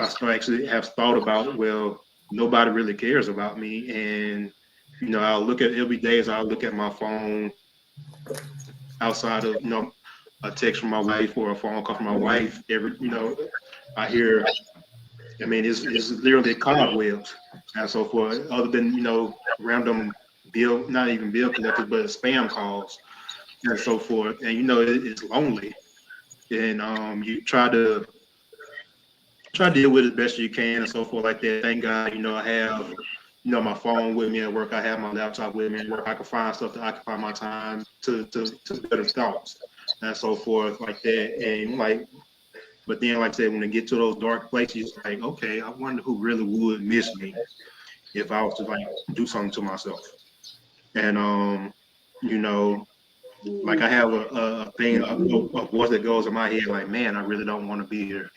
I still actually have thought about, well, nobody really cares about me, and it'll be days I'll look at my phone outside of a text from my wife or a phone call from my wife. I hear, it's literally cobwebs and so forth, other than random not even bill collectors, but spam calls and so forth. And it's lonely, and you try to deal with it best you can and so forth like that. Thank God, I have my phone with me at work. I have my laptop with me at work. I can find stuff to occupy my time to better thoughts and so forth like that. And but then like I said, when they get to those dark places, it's like, okay, I wonder who really would miss me if I was to do something to myself. And I have a thing, a voice that goes in my head like, man, I really don't want to be here.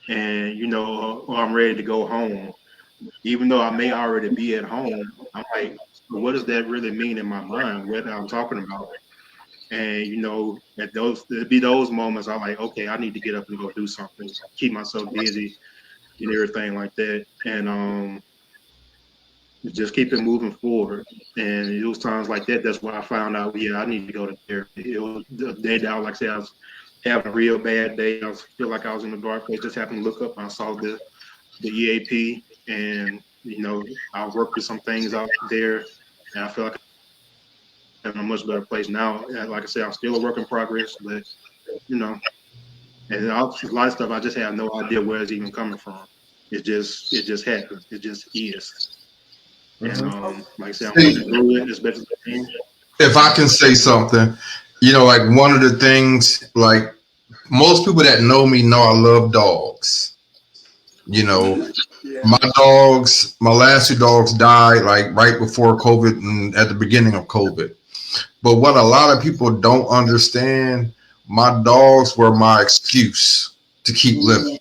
And or I'm ready to go home. Even though I may already be at home, I'm like, what does that really mean in my mind? What I'm talking about? And there'd be those moments I'm like, okay, I need to get up and go do something, keep myself busy and everything like that, and just keep it moving forward. And it was times like that. That's why I found out, yeah, I need to go to therapy. It was the day that I was having a real bad day. I feel like I was in a dark place. Just happened to look up and I saw the EAP, and I worked with some things out there, and I feel like I'm in a much better place now. And like I said, I'm still a work in progress, but and a lot of stuff I just have no idea where it's even coming from. It just happens. It just is. And like I said, I'm working through it as best as I can. If I can say something, like one of the things, like most people that know me know I love dogs. My dogs, my last 2 dogs died like right before COVID and at the beginning of COVID. But what a lot of people don't understand, my dogs were my excuse to keep living.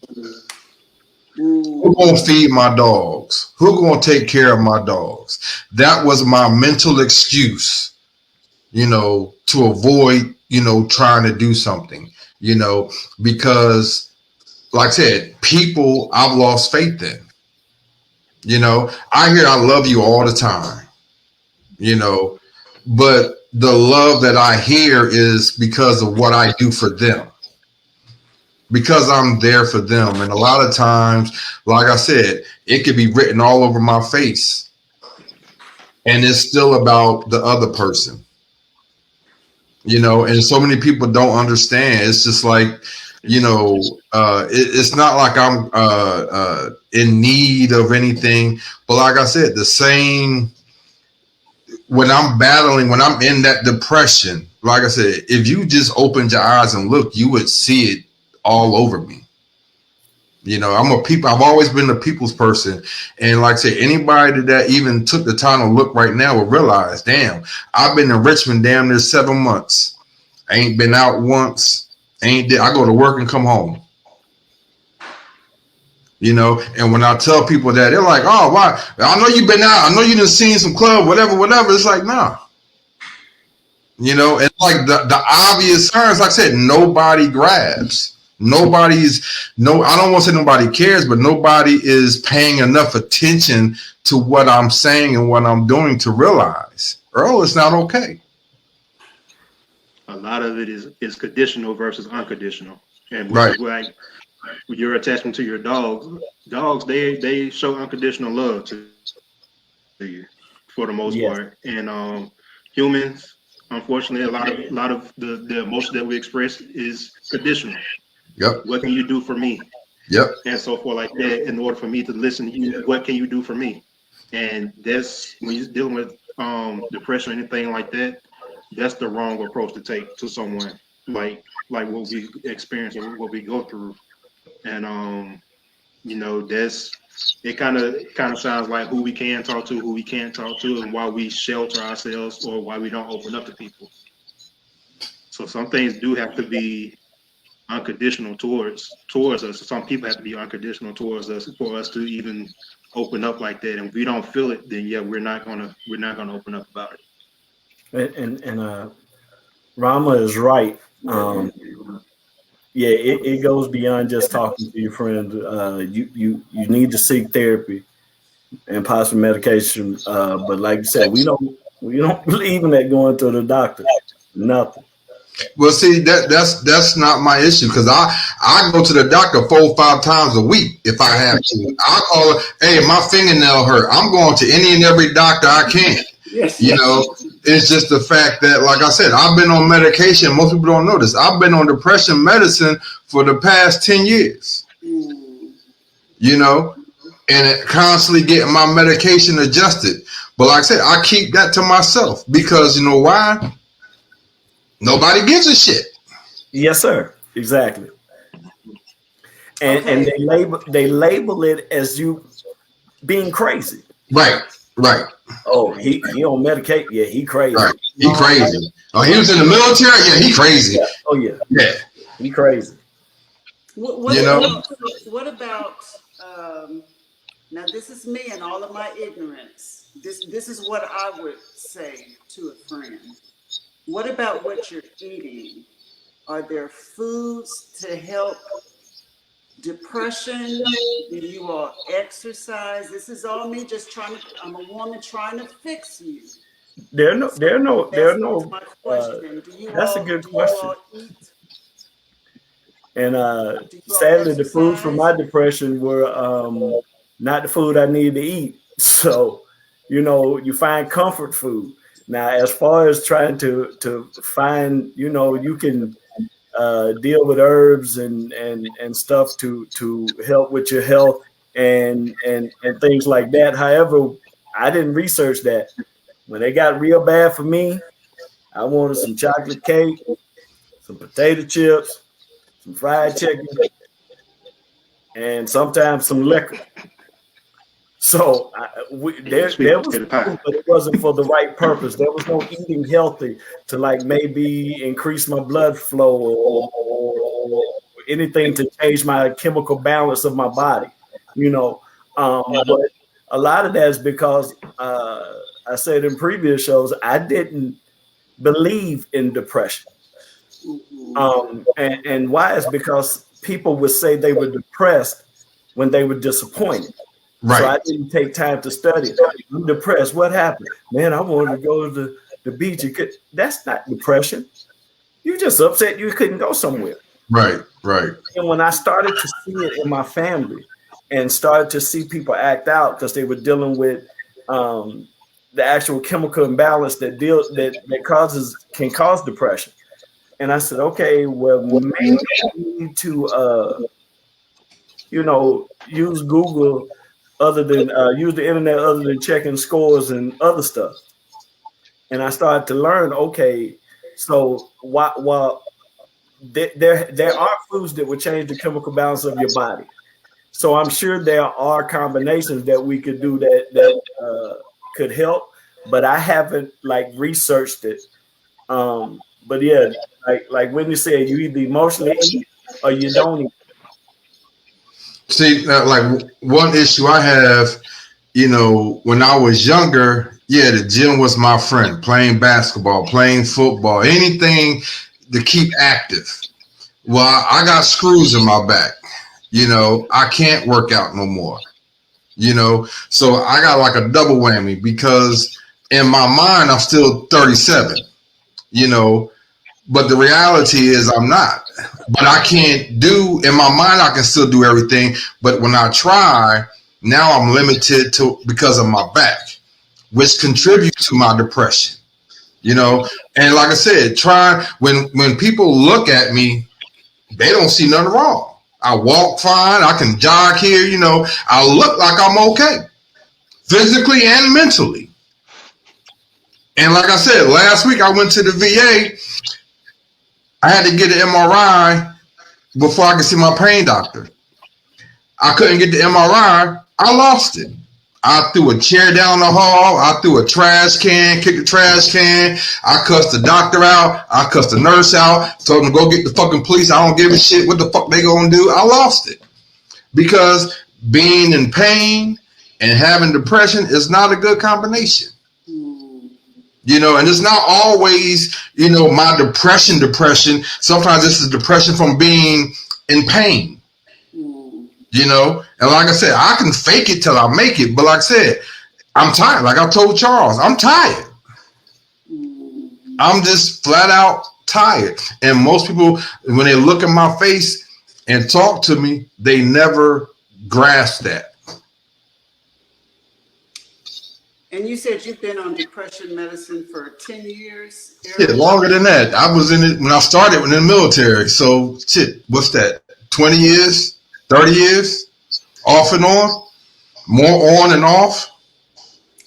Who's going to feed my dogs? Who's going to take care of my dogs? That was my mental excuse, to avoid, trying to do something, because like I said, people I've lost faith in. I hear I love you all the time, but the love that I hear is because of what I do for them, because I'm there for them. And a lot of times, like I said, it could be written all over my face, and it's still about the other person, and so many people don't understand. It's just like, it's not like I'm in need of anything, but like I said, the same when I'm battling, when I'm in that depression, like I said, if you just opened your eyes and looked, you would see it all over me. You know, I've always been a people's person. And like I said, anybody that even took the time to look right now will realize, damn, I've been in Richmond damn near 7 months. I ain't been out once. I go to work and come home. You know, and when I tell people that, they're like, oh, why? I know you've been out. I know you done seen some club, whatever. It's like, nah. You know, and like the obvious signs, like I said, nobody grabs. I don't want to say nobody cares, but nobody is paying enough attention to what I'm saying and what I'm doing to realize, Earl, it's not okay. A lot of it is conditional versus unconditional, and which Right. is why your attachment to your dogs, they show unconditional love to you for the most part, and humans, unfortunately, a lot of the emotion that we express is conditional. Yep. What can you do for me? Yep. And so forth like that. In order for me to listen to you, what can you do for me? And that's when you're dealing with depression or anything like that. That's the wrong approach to take to someone like what we experience or what we go through. And you know, it kind of sounds like who we can talk to, who we can't talk to, and why we shelter ourselves or why we don't open up to people. So some things do have to be unconditional towards us. Some people have to be unconditional towards us for us to even open up like that. And if we don't feel it, then yeah, we're not gonna open up about it. And Rama is right. Yeah, it goes beyond just talking to your friend. You need to seek therapy and possibly medication. But like you said, we don't believe in that going to the doctor. Nothing. Well, see, that's not my issue, because I go to the doctor 4 or 5 times a week if I have to. I call it, hey, my fingernail hurt. I'm going to any and every doctor I can. Yes. You know, it's just the fact that, like I said, I've been on medication. Most people don't know this. I've been on depression medicine for the past 10 years. You know, and constantly getting my medication adjusted. But like I said, I keep that to myself because you know why? Nobody gives a shit. Yes, sir. Exactly. And they label it as you being crazy. Right. Oh, he on medicate. Yeah, he crazy. Right. He crazy. Oh, he was in the military. Yeah, he crazy. Yeah. Oh yeah. Yeah. He crazy. What about now? This is me and all of my ignorance. This is what I would say to a friend. What about what you're eating? Are there foods to help depression? Do you all exercise? This is all me just I'm a woman trying to fix you. There are no. My question. That's a good question. And sadly, the foods for my depression were not the food I needed to eat. So, you know, you find comfort food. Now, as far as trying to find, you know, you can deal with herbs and stuff to help with your health and things like that. However, I didn't research that. When they got real bad for me, I wanted some chocolate cake, some potato chips, some fried chicken, and sometimes some liquor. So there was food, but it wasn't for the right purpose. There was no eating healthy to like maybe increase my blood flow or anything to change my chemical balance of my body, you know. But a lot of that is because I said in previous shows, I didn't believe in depression. And why is because people would say they were depressed when they were disappointed. Right. So I didn't take time to study. I'm depressed. What happened? Man, I wanted to go to the beach. That's not depression. You just upset you couldn't go somewhere. Right. And when I started to see it in my family and started to see people act out because they were dealing with the actual chemical imbalance that can cause depression. And I said, okay, well, maybe I need to, use Google other than use the internet other than checking scores and other stuff. And I started to learn, okay, so while there are foods that will change the chemical balance of your body. So I'm sure there are combinations that we could do that could help, but I haven't like researched it. But yeah, like when you said, you either emotionally eat or you don't eat. See, like one issue I have, when I was younger, yeah, the gym was my friend. Playing basketball, playing football, anything to keep active. Well, I got screws in my back. I can't work out no more. So I got like a double whammy because in my mind I'm still 37. But the reality is I'm not. But I can't do, in my mind I can still do everything. But when I try, now I'm limited to because of my back, which contributes to my depression. And like I said, when people look at me, they don't see nothing wrong. I walk fine, I can jog here, I look like I'm okay, physically and mentally. And like I said, last week I went to the VA. I had to get an MRI before I could see my pain doctor. I couldn't get the MRI. I lost it. I threw a chair down the hall. I threw a trash can, kicked the trash can. I cussed the doctor out. I cussed the nurse out. Told them to go get the fucking police. I don't give a shit what the fuck they gonna do. I lost it. Because being in pain and having depression is not a good combination. And it's not always, my depression. Sometimes this is depression from being in pain. And like I said, I can fake it till I make it. But like I said, I'm tired. Like I told Charles, I'm tired. I'm just flat out tired. And most people, when they look at my face and talk to me, they never grasp that. And you said you've been on depression medicine for 10 years? Yeah, longer than that. I was in it when I started in the military. So shit, what's that? 20 years? 30 years? Off and on? More on and off?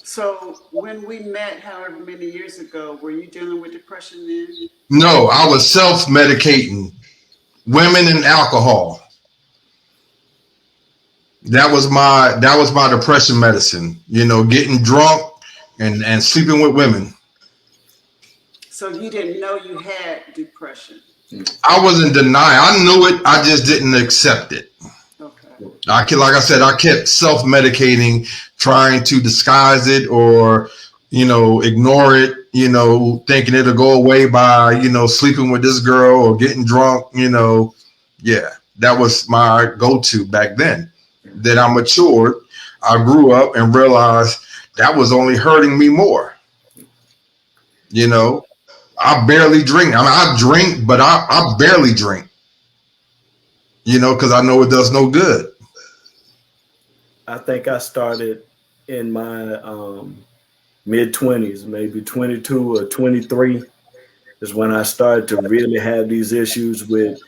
So when we met however many years ago, were you dealing with depression then? No, I was self-medicating women and alcohol. That was my depression medicine, getting drunk and sleeping with women. So you didn't know you had depression? I was in denial. I knew it. I just didn't accept it. Okay. Like I said, I kept self-medicating, trying to disguise it or, ignore it, thinking it'll go away by, sleeping with this girl or getting drunk, Yeah, that was my go-to back then. Then I matured. I grew up and realized that was only hurting me more. I barely drink. I mean, I drink, but I barely drink. Because I know it does no good. I think I started in my mid-20s, maybe 22 or 23 is when I started to really have these issues with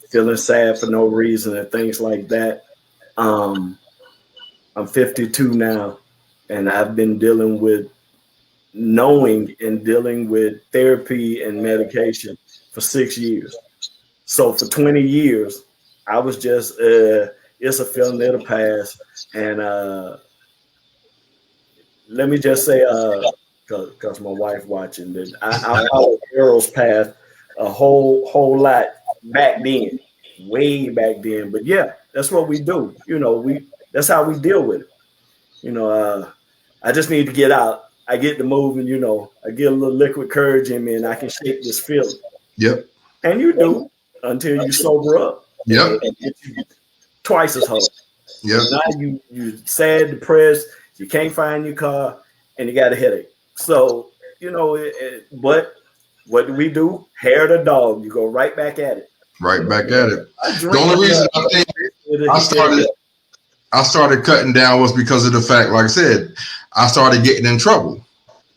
feeling sad for no reason and things like that. I'm 52 now, and I've been dealing with therapy and medication for 6 years. So for 20 years, I was just, it's a feeling, it'll pass. And let me just say, because my wife watching, that I followed Errol's path a whole lot back then, way back then. But yeah, that's what we do. That's how we deal with it. I just need to get out. I get to moving, I get a little liquid courage in me and I can shake this feeling. Yep. And you do until you sober up. Yep. And get you twice as hard. Yep. So now you sad, depressed, you can't find your car, and you got a headache. So, but what do we do? Hair the dog. You go right back at it. Right back at it. The only reason I think I started cutting down was because of the fact, like I said, I started getting in trouble.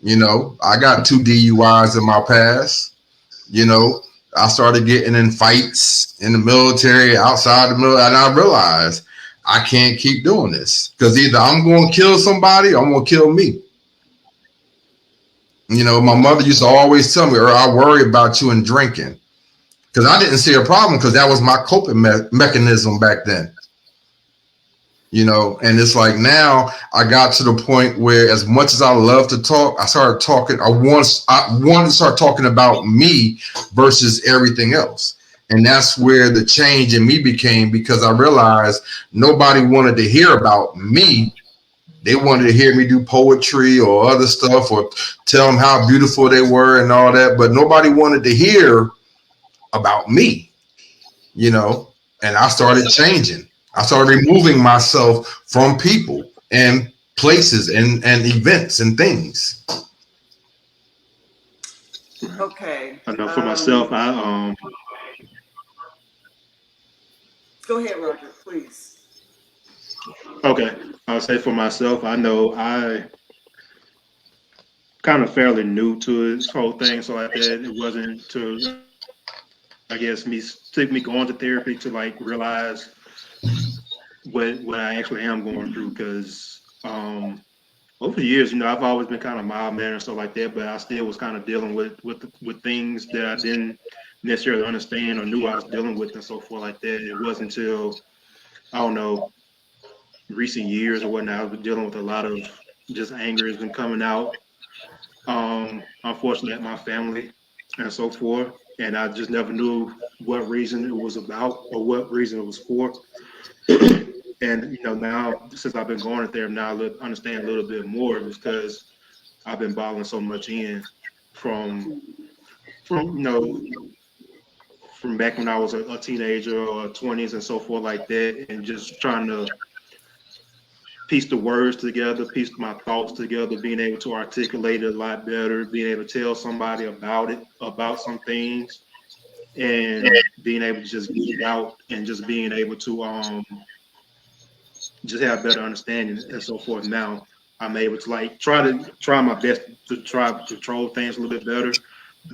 I got 2 DUIs in my past. I started getting in fights in the military, outside the military, and I realized I can't keep doing this because either I'm going to kill somebody or I'm going to kill me. My mother used to always tell me, I worry about you and drinking, because I didn't see a problem because that was my coping mechanism back then. you know. And it's like now I got to the point where, as much as I love to talk, I started talking. I wanted to start talking about me versus everything else. And that's where the change in me became, because I realized nobody wanted to hear about me. They wanted to hear me do poetry or other stuff, or tell them how beautiful they were and all that, but nobody wanted to hear about me, you know. And I started changing. I started removing myself from people and places and events and things. Okay. I know for myself, Go ahead, Roger, please. okay, I'll say for myself, I know I kind of fairly new to this whole thing, so like that it wasn't to, I guess, me took me going to therapy to like realize what I actually am going through, because over the years, you know, I've always been kind of mild mannered and stuff like that, but I still was kind of dealing with things that I didn't necessarily understand or knew I was dealing with and so forth like that. It wasn't until, I don't know, recent years or whatnot, I've been dealing with a lot of just anger has been coming out. Unfortunately, at my family and so forth, and I just never knew what reason it was about or what reason it was for. And you know, now since I've been going there, now I understand a little bit more, because I've been bottling so much in from you know, from back when I was a teenager or 20s and so forth like that, and just trying to piece the words together, piece my thoughts together, being able to articulate it a lot better, being able to tell somebody about it, about some things, and being able to just get it out, and just being able to just have better understanding and so forth. Now I'm able to like try my best to try to control things a little bit better,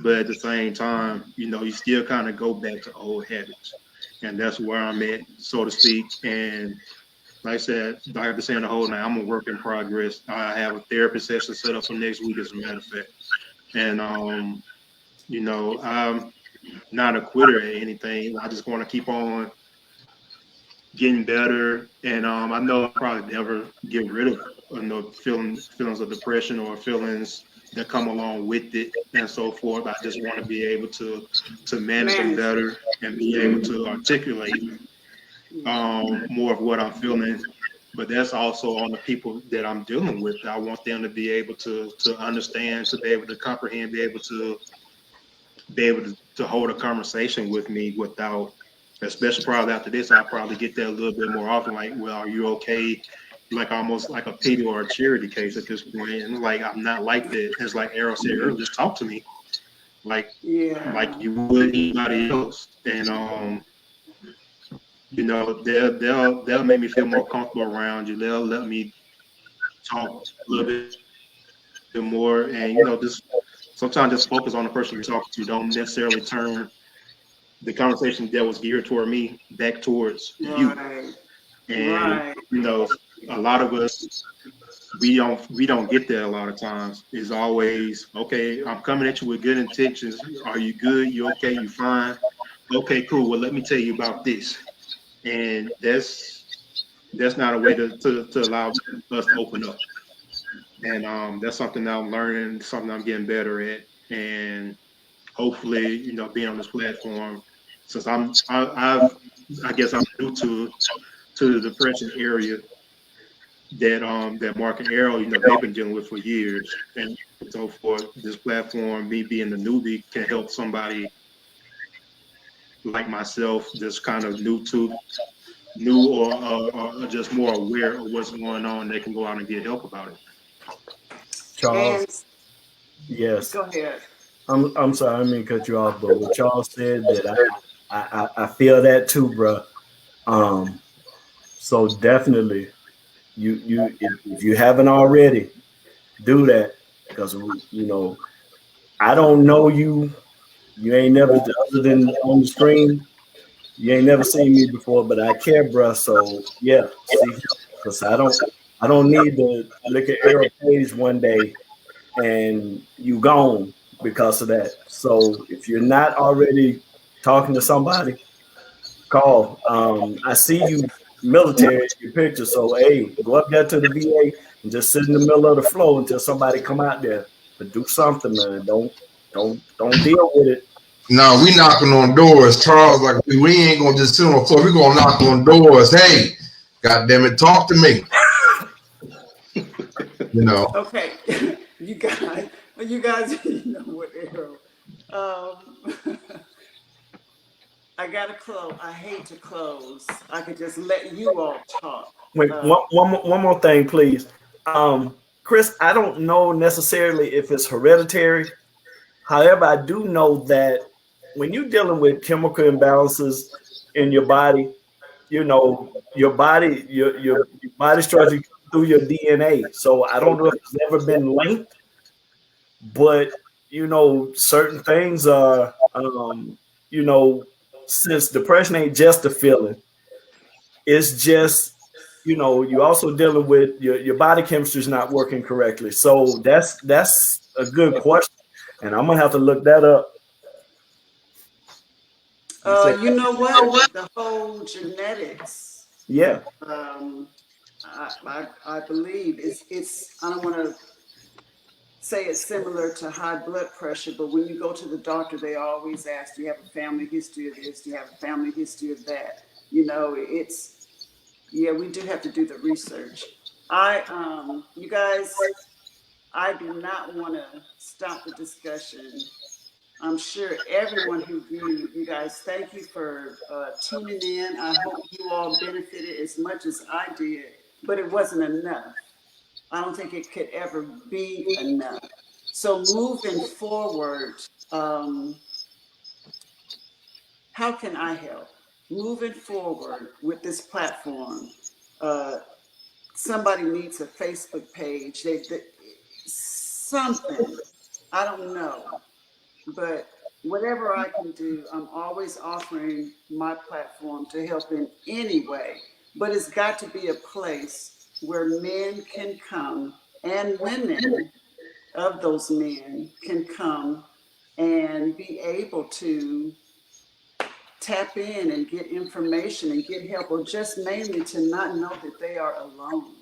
but at the same time, you know, you still kind of go back to old habits, and that's where I'm at, so to speak. And like I said, like I've been saying the whole night, I'm a work in progress. I have a therapy session set up for next week, as a matter of fact. And you know, I'm not a quitter at anything. I just want to keep on getting better. And I know I'll probably never get rid of, you know, feelings of depression or feelings that come along with it and so forth. I just want to be able to manage them Manage it. better and be able to articulate more of what I'm feeling. But that's also on the people that I'm dealing with. I want them to be able to understand, to be able to comprehend, be able to hold a conversation with me without, especially probably after this, I'll probably get that a little bit more often. Like, well, are you okay? Like almost like a pity or a charity case at this point. And like, I'm not like that. It's like Errol said earlier, just talk to me like Yeah. you would anybody else. And you know, they'll make me feel more comfortable around you. They'll let me talk a little bit more, and you know, just sometimes just focus on the person you're talking to. Don't necessarily turn the conversation that was geared toward me back towards you. Right. And Right. you know, a lot of us we don't get that a lot of times. It's always, okay, I'm coming at you with good intentions. Are you good? You okay? You fine? Okay, cool. Well, let me tell you about this. And that's not a way to allow us to open up. And that's something that I'm learning, something I'm getting better at. And hopefully, you know, being on this platform, since I guess I'm new to the depression area that Mark and Arrow, you know, they've been dealing with for years. And so for this platform, me being the newbie can help somebody like myself, just kind of new or just more aware of what's going on. They can go out and get help about it. Charles, And yes. go ahead. I'm sorry, I didn't mean to cut you off, but what Charles said that I feel that too, bro. Um, so definitely, you if you haven't already, do that, because you know I don't know you. You ain't never, other than on the screen, you ain't never seen me before, but I care, bro. So yeah, see, because I don't need to look at Arrow page one day and you gone because of that. So if you're not already talking to somebody, call. I see you military in your picture. So hey, go up there to the VA and just sit in the middle of the floor until somebody come out there. But do something, man. Don't deal with it. No, we knocking on doors. Charles, like we ain't gonna just sit on the floor. We gonna knock on doors. Hey, God damn it, talk to me. You know. Okay, you guys, you know what, Errol. I gotta close. I hate to close. I could just let you all talk. Wait, one more thing, please. Chris, I don't know necessarily if it's hereditary. However, I do know that when you're dealing with chemical imbalances in your body, you know, your body structure through your DNA. So I don't know if it's ever been linked, but you know, certain things are, you know, since depression ain't just a feeling, it's just, you know, you're also dealing with your body chemistry is not working correctly. So that's a good question, and I'm gonna have to look that up. You know what? The whole genetics. Yeah. I believe it's. I don't want to say it's similar to high blood pressure, but when you go to the doctor, they always ask, do you have a family history of this? Do you have a family history of that? You know, yeah, we do have to do the research. You guys, I do not want to stop the discussion. I'm sure everyone who viewed, you guys, thank you for tuning in. I hope you all benefited as much as I did, but it wasn't enough. I don't think it could ever be enough. So moving forward, how can I help? Moving forward with this platform, somebody needs a Facebook page. Something, I don't know, but whatever I can do, I'm always offering my platform to help in any way. But it's got to be a place where men can come and women of those men can come and be able to tap in and get information and get help, or just mainly to not know that they are alone.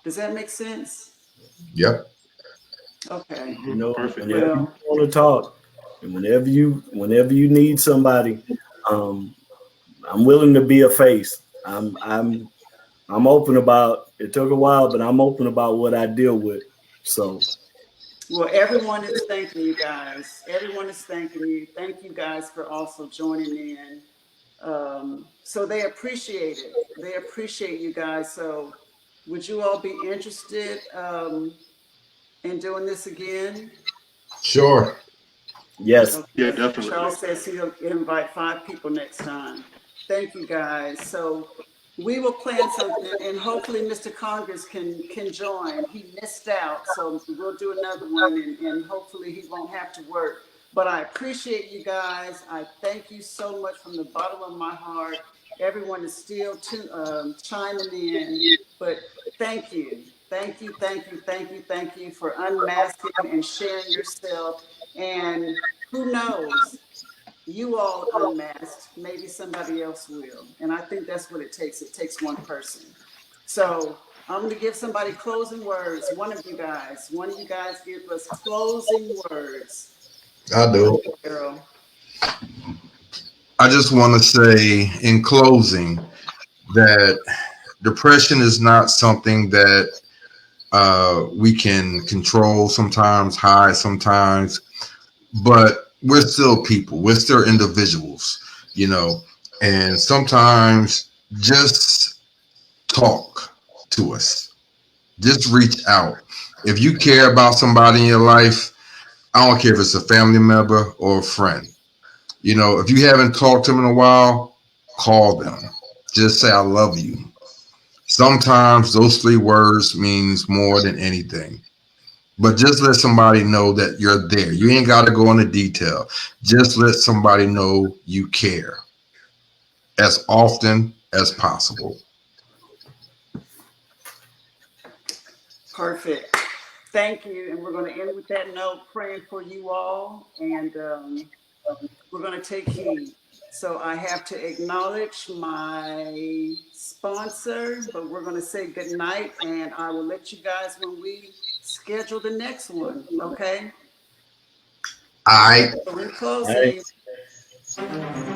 Does that make sense? Yep. Okay. You know, Perfect. whenever Well, you want to talk, and whenever you need somebody, I'm willing to be a face. I'm open about. It took a while, but I'm open about what I deal with. So, well, everyone is thanking you guys. Everyone is thanking you. Thank you guys for also joining in. So they appreciate it. They appreciate you guys. So would you all be interested in doing this again? Sure. yes, Yeah, Okay. definitely. Charles says he'll invite 5 people next time. Thank you guys. So we will plan something, and hopefully Mr. Congress can join. He missed out, so we'll do another one, and hopefully he won't have to work. But I appreciate you guys. I thank you so much from the bottom of my heart. Everyone is still chiming in, but thank you. Thank you, thank you, thank you, thank you for unmasking and sharing yourself. And who knows, you all unmasked, maybe somebody else will. And I think that's what it takes. It takes one person. So I'm going to give somebody closing words. One of you guys give us closing words. I Go do. ahead, Carol. I just want to say in closing that depression is not something that we can control sometimes, hide sometimes, but we're still people. We're still individuals, you know, and sometimes just talk to us. Just reach out. If you care about somebody in your life, I don't care if it's a family member or a friend. You know, if you haven't talked to them in a while, call them. Just say, I love you. Sometimes those 3 words means more than anything. But just let somebody know that you're there. You ain't got to go into detail. Just let somebody know you care as often as possible. Perfect. Thank you. And we're going to end with that note, praying for you all. And we're going to take heed. So I have to acknowledge my sponsor, but we're going to say good night, and I will let you guys when we schedule the next one. Okay. All right. So we're All right. closing.